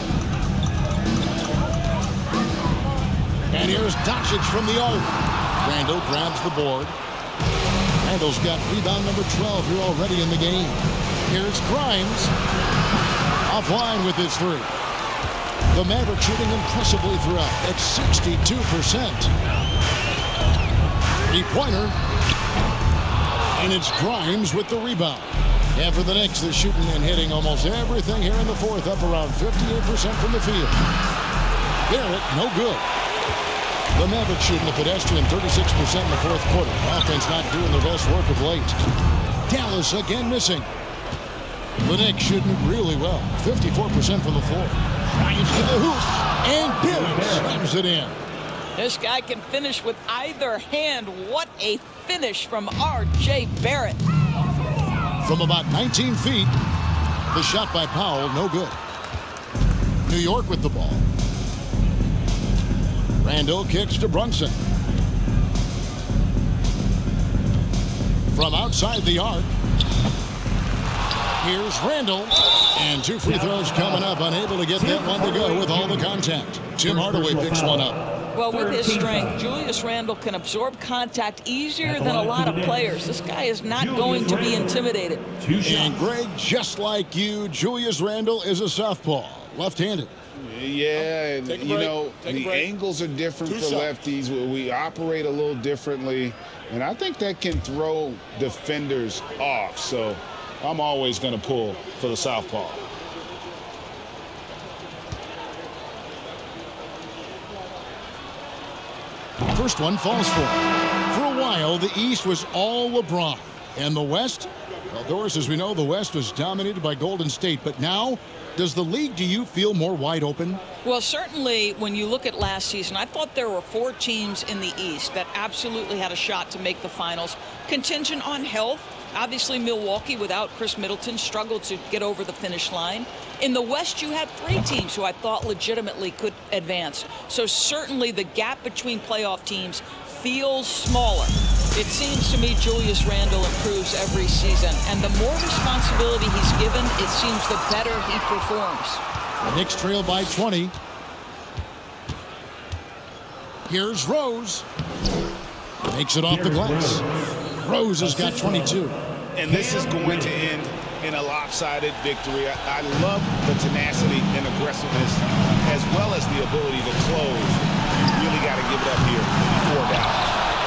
Speaker 3: And here's Doncic from the arc. Randall grabs the board. Randall's got rebound number 12 here already in the game. Here's Grimes. Offline with his three. The Mavericks shooting impressively throughout at 62%. Three-pointer. And it's Grimes with the rebound. And for the Knicks, they're shooting and hitting almost everything here in the fourth, up around 58% from the field. Barrett, no good. The Mavericks shooting a pedestrian 36% in the fourth quarter. Offense not doing their best work of late. Dallas again missing. The Knicks shooting really well. 54% from the floor. Grimes to the hoop. And Barrett slams it in.
Speaker 5: This guy can finish with either hand. What a finish from R.J. Barrett.
Speaker 3: From about 19 feet, the shot by Powell, no good. New York with the ball. Randall kicks to Brunson. From outside the arc. Here's Randall. And two free throws coming up. Unable to get that one to go with all the contact. Tim Hardaway picks one up.
Speaker 5: Well, with his
Speaker 2: 13
Speaker 5: strength,
Speaker 2: foul.
Speaker 5: Julius Randle can absorb contact easier than a lot of players. This guy is not going to be intimidated.
Speaker 3: And Greg, just like you, Julius Randle is a southpaw, left-handed.
Speaker 6: Yeah, and you know, the angles are different for lefties. We operate a little differently, and I think that can throw defenders off. So I'm always going to pull for the southpaw.
Speaker 3: First one falls for him. For a while, the East was all LeBron. And the West? Well, Doris, as we know, the West was dominated by Golden State. But now, does the league, do you feel more wide open?
Speaker 5: Well, certainly when you look at last season, I thought there were 4 teams in the East that absolutely had a shot to make the finals. Contingent on health. Obviously, Milwaukee, without Chris Middleton, struggled to get over the finish line. In the West, you had 3 teams who I thought legitimately could advance. So certainly the gap between playoff teams feels smaller. It seems to me Julius Randle improves every season. And the more responsibility he's given, it seems the better he performs.
Speaker 3: The Knicks trail by 20. Here's Rose. Makes it off the glass. Rose has got 22.
Speaker 6: And this is going to end in a lopsided victory. I love the tenacity and aggressiveness, as well as the ability to close. You really got to give it up here. 4 down.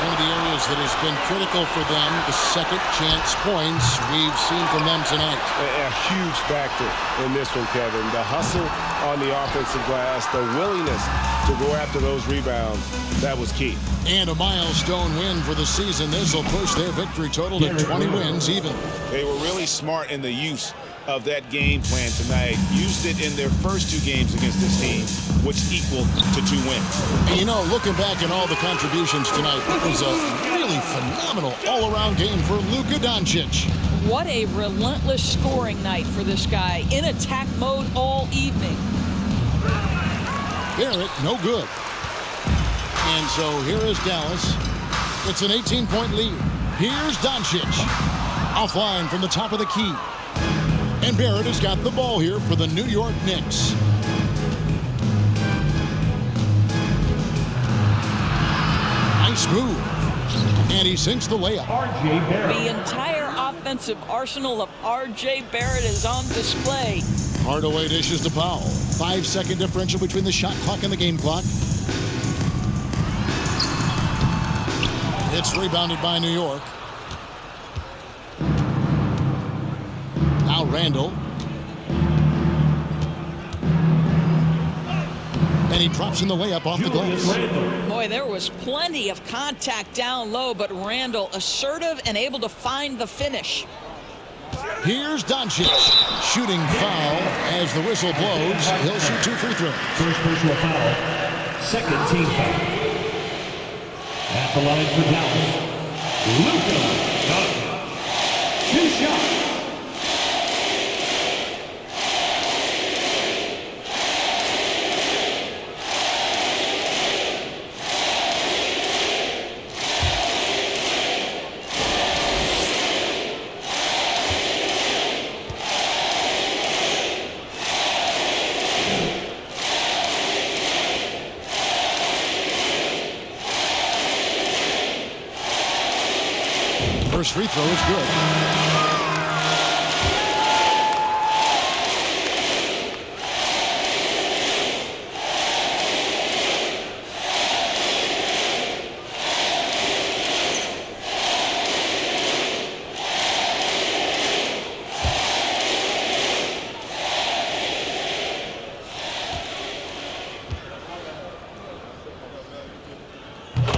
Speaker 3: One of the areas that has been critical for them, the second chance points we've seen from them tonight.
Speaker 6: A huge factor in this one, Kevin. The hustle on the offensive glass, the willingness to go after those rebounds, that was key.
Speaker 3: And a milestone win for the season. This will push their victory total to 20 wins even.
Speaker 6: They were really smart in the use of that game plan tonight. Used it in their first 2 games against this team, which equaled to 2 wins.
Speaker 3: And you know, looking back at all the contributions tonight, it was a really phenomenal all-around game for Luka Doncic.
Speaker 5: What a relentless scoring night for this guy. In attack mode all evening.
Speaker 3: Barrett, no good. And so here is Dallas. It's an 18-point lead. Here's Doncic. Offline from the top of the key. And Barrett has got the ball here for the New York Knicks. Nice move. And he sinks the layup.
Speaker 2: R.J. Barrett.
Speaker 5: The entire offensive arsenal of R.J. Barrett is on display.
Speaker 3: Hardaway dishes to Powell. 5-second differential between the shot clock and the game clock. It's rebounded by New York. Now Randle. And he drops in the layup off the glass.
Speaker 5: Boy, there was plenty of contact down low, but Randle assertive and able to find the finish.
Speaker 3: Here's Doncic. Shooting foul as the whistle blows. He'll shoot 2 free throws.
Speaker 2: First personal foul. Second team foul. At the line for Dallas, Luka Doncic. 2 shots.
Speaker 3: First free throw is good.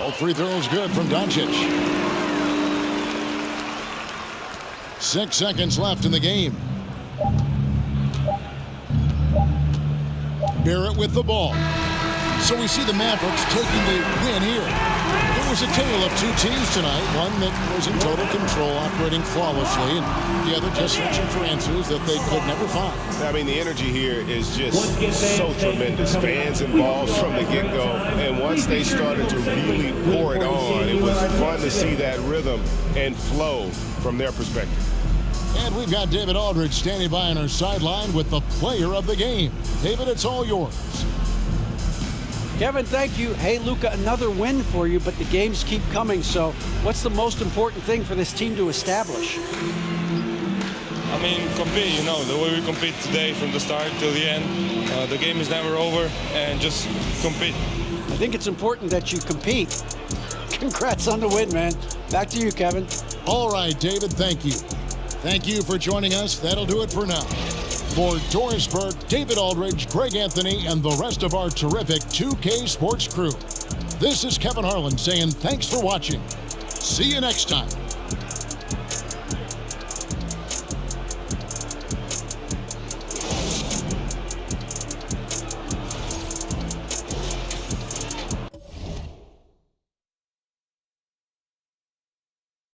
Speaker 3: All free throws good from Doncic. 6 seconds left in the game. Barrett with the ball. So we see the Mavericks taking the win here. It was a tale of 2 teams tonight. One that was in total control, operating flawlessly, and the other just searching for answers that they could never find.
Speaker 6: I mean, the energy here is just so tremendous. Fans involved from the get-go, and once they started to really pour it on, it was fun to see that rhythm and flow from their perspective.
Speaker 3: And we've got David Aldridge standing by on our sideline with the player of the game. David, it's all yours.
Speaker 4: Kevin, thank you. Hey, Luka, another win for you, but the games keep coming. So what's the most important thing for this team to establish?
Speaker 12: I mean, compete, the way we compete today from the start till the end. The game is never over, and just compete.
Speaker 4: I think it's important that you compete. Congrats on the win, man. Back to you, Kevin.
Speaker 3: All right, David, thank you. Thank you for joining us. That'll do it for now. For Doris Burke, David Aldridge, Greg Anthony, and the rest of our terrific 2K Sports crew, this is Kevin Harlan saying thanks for watching. See you next time.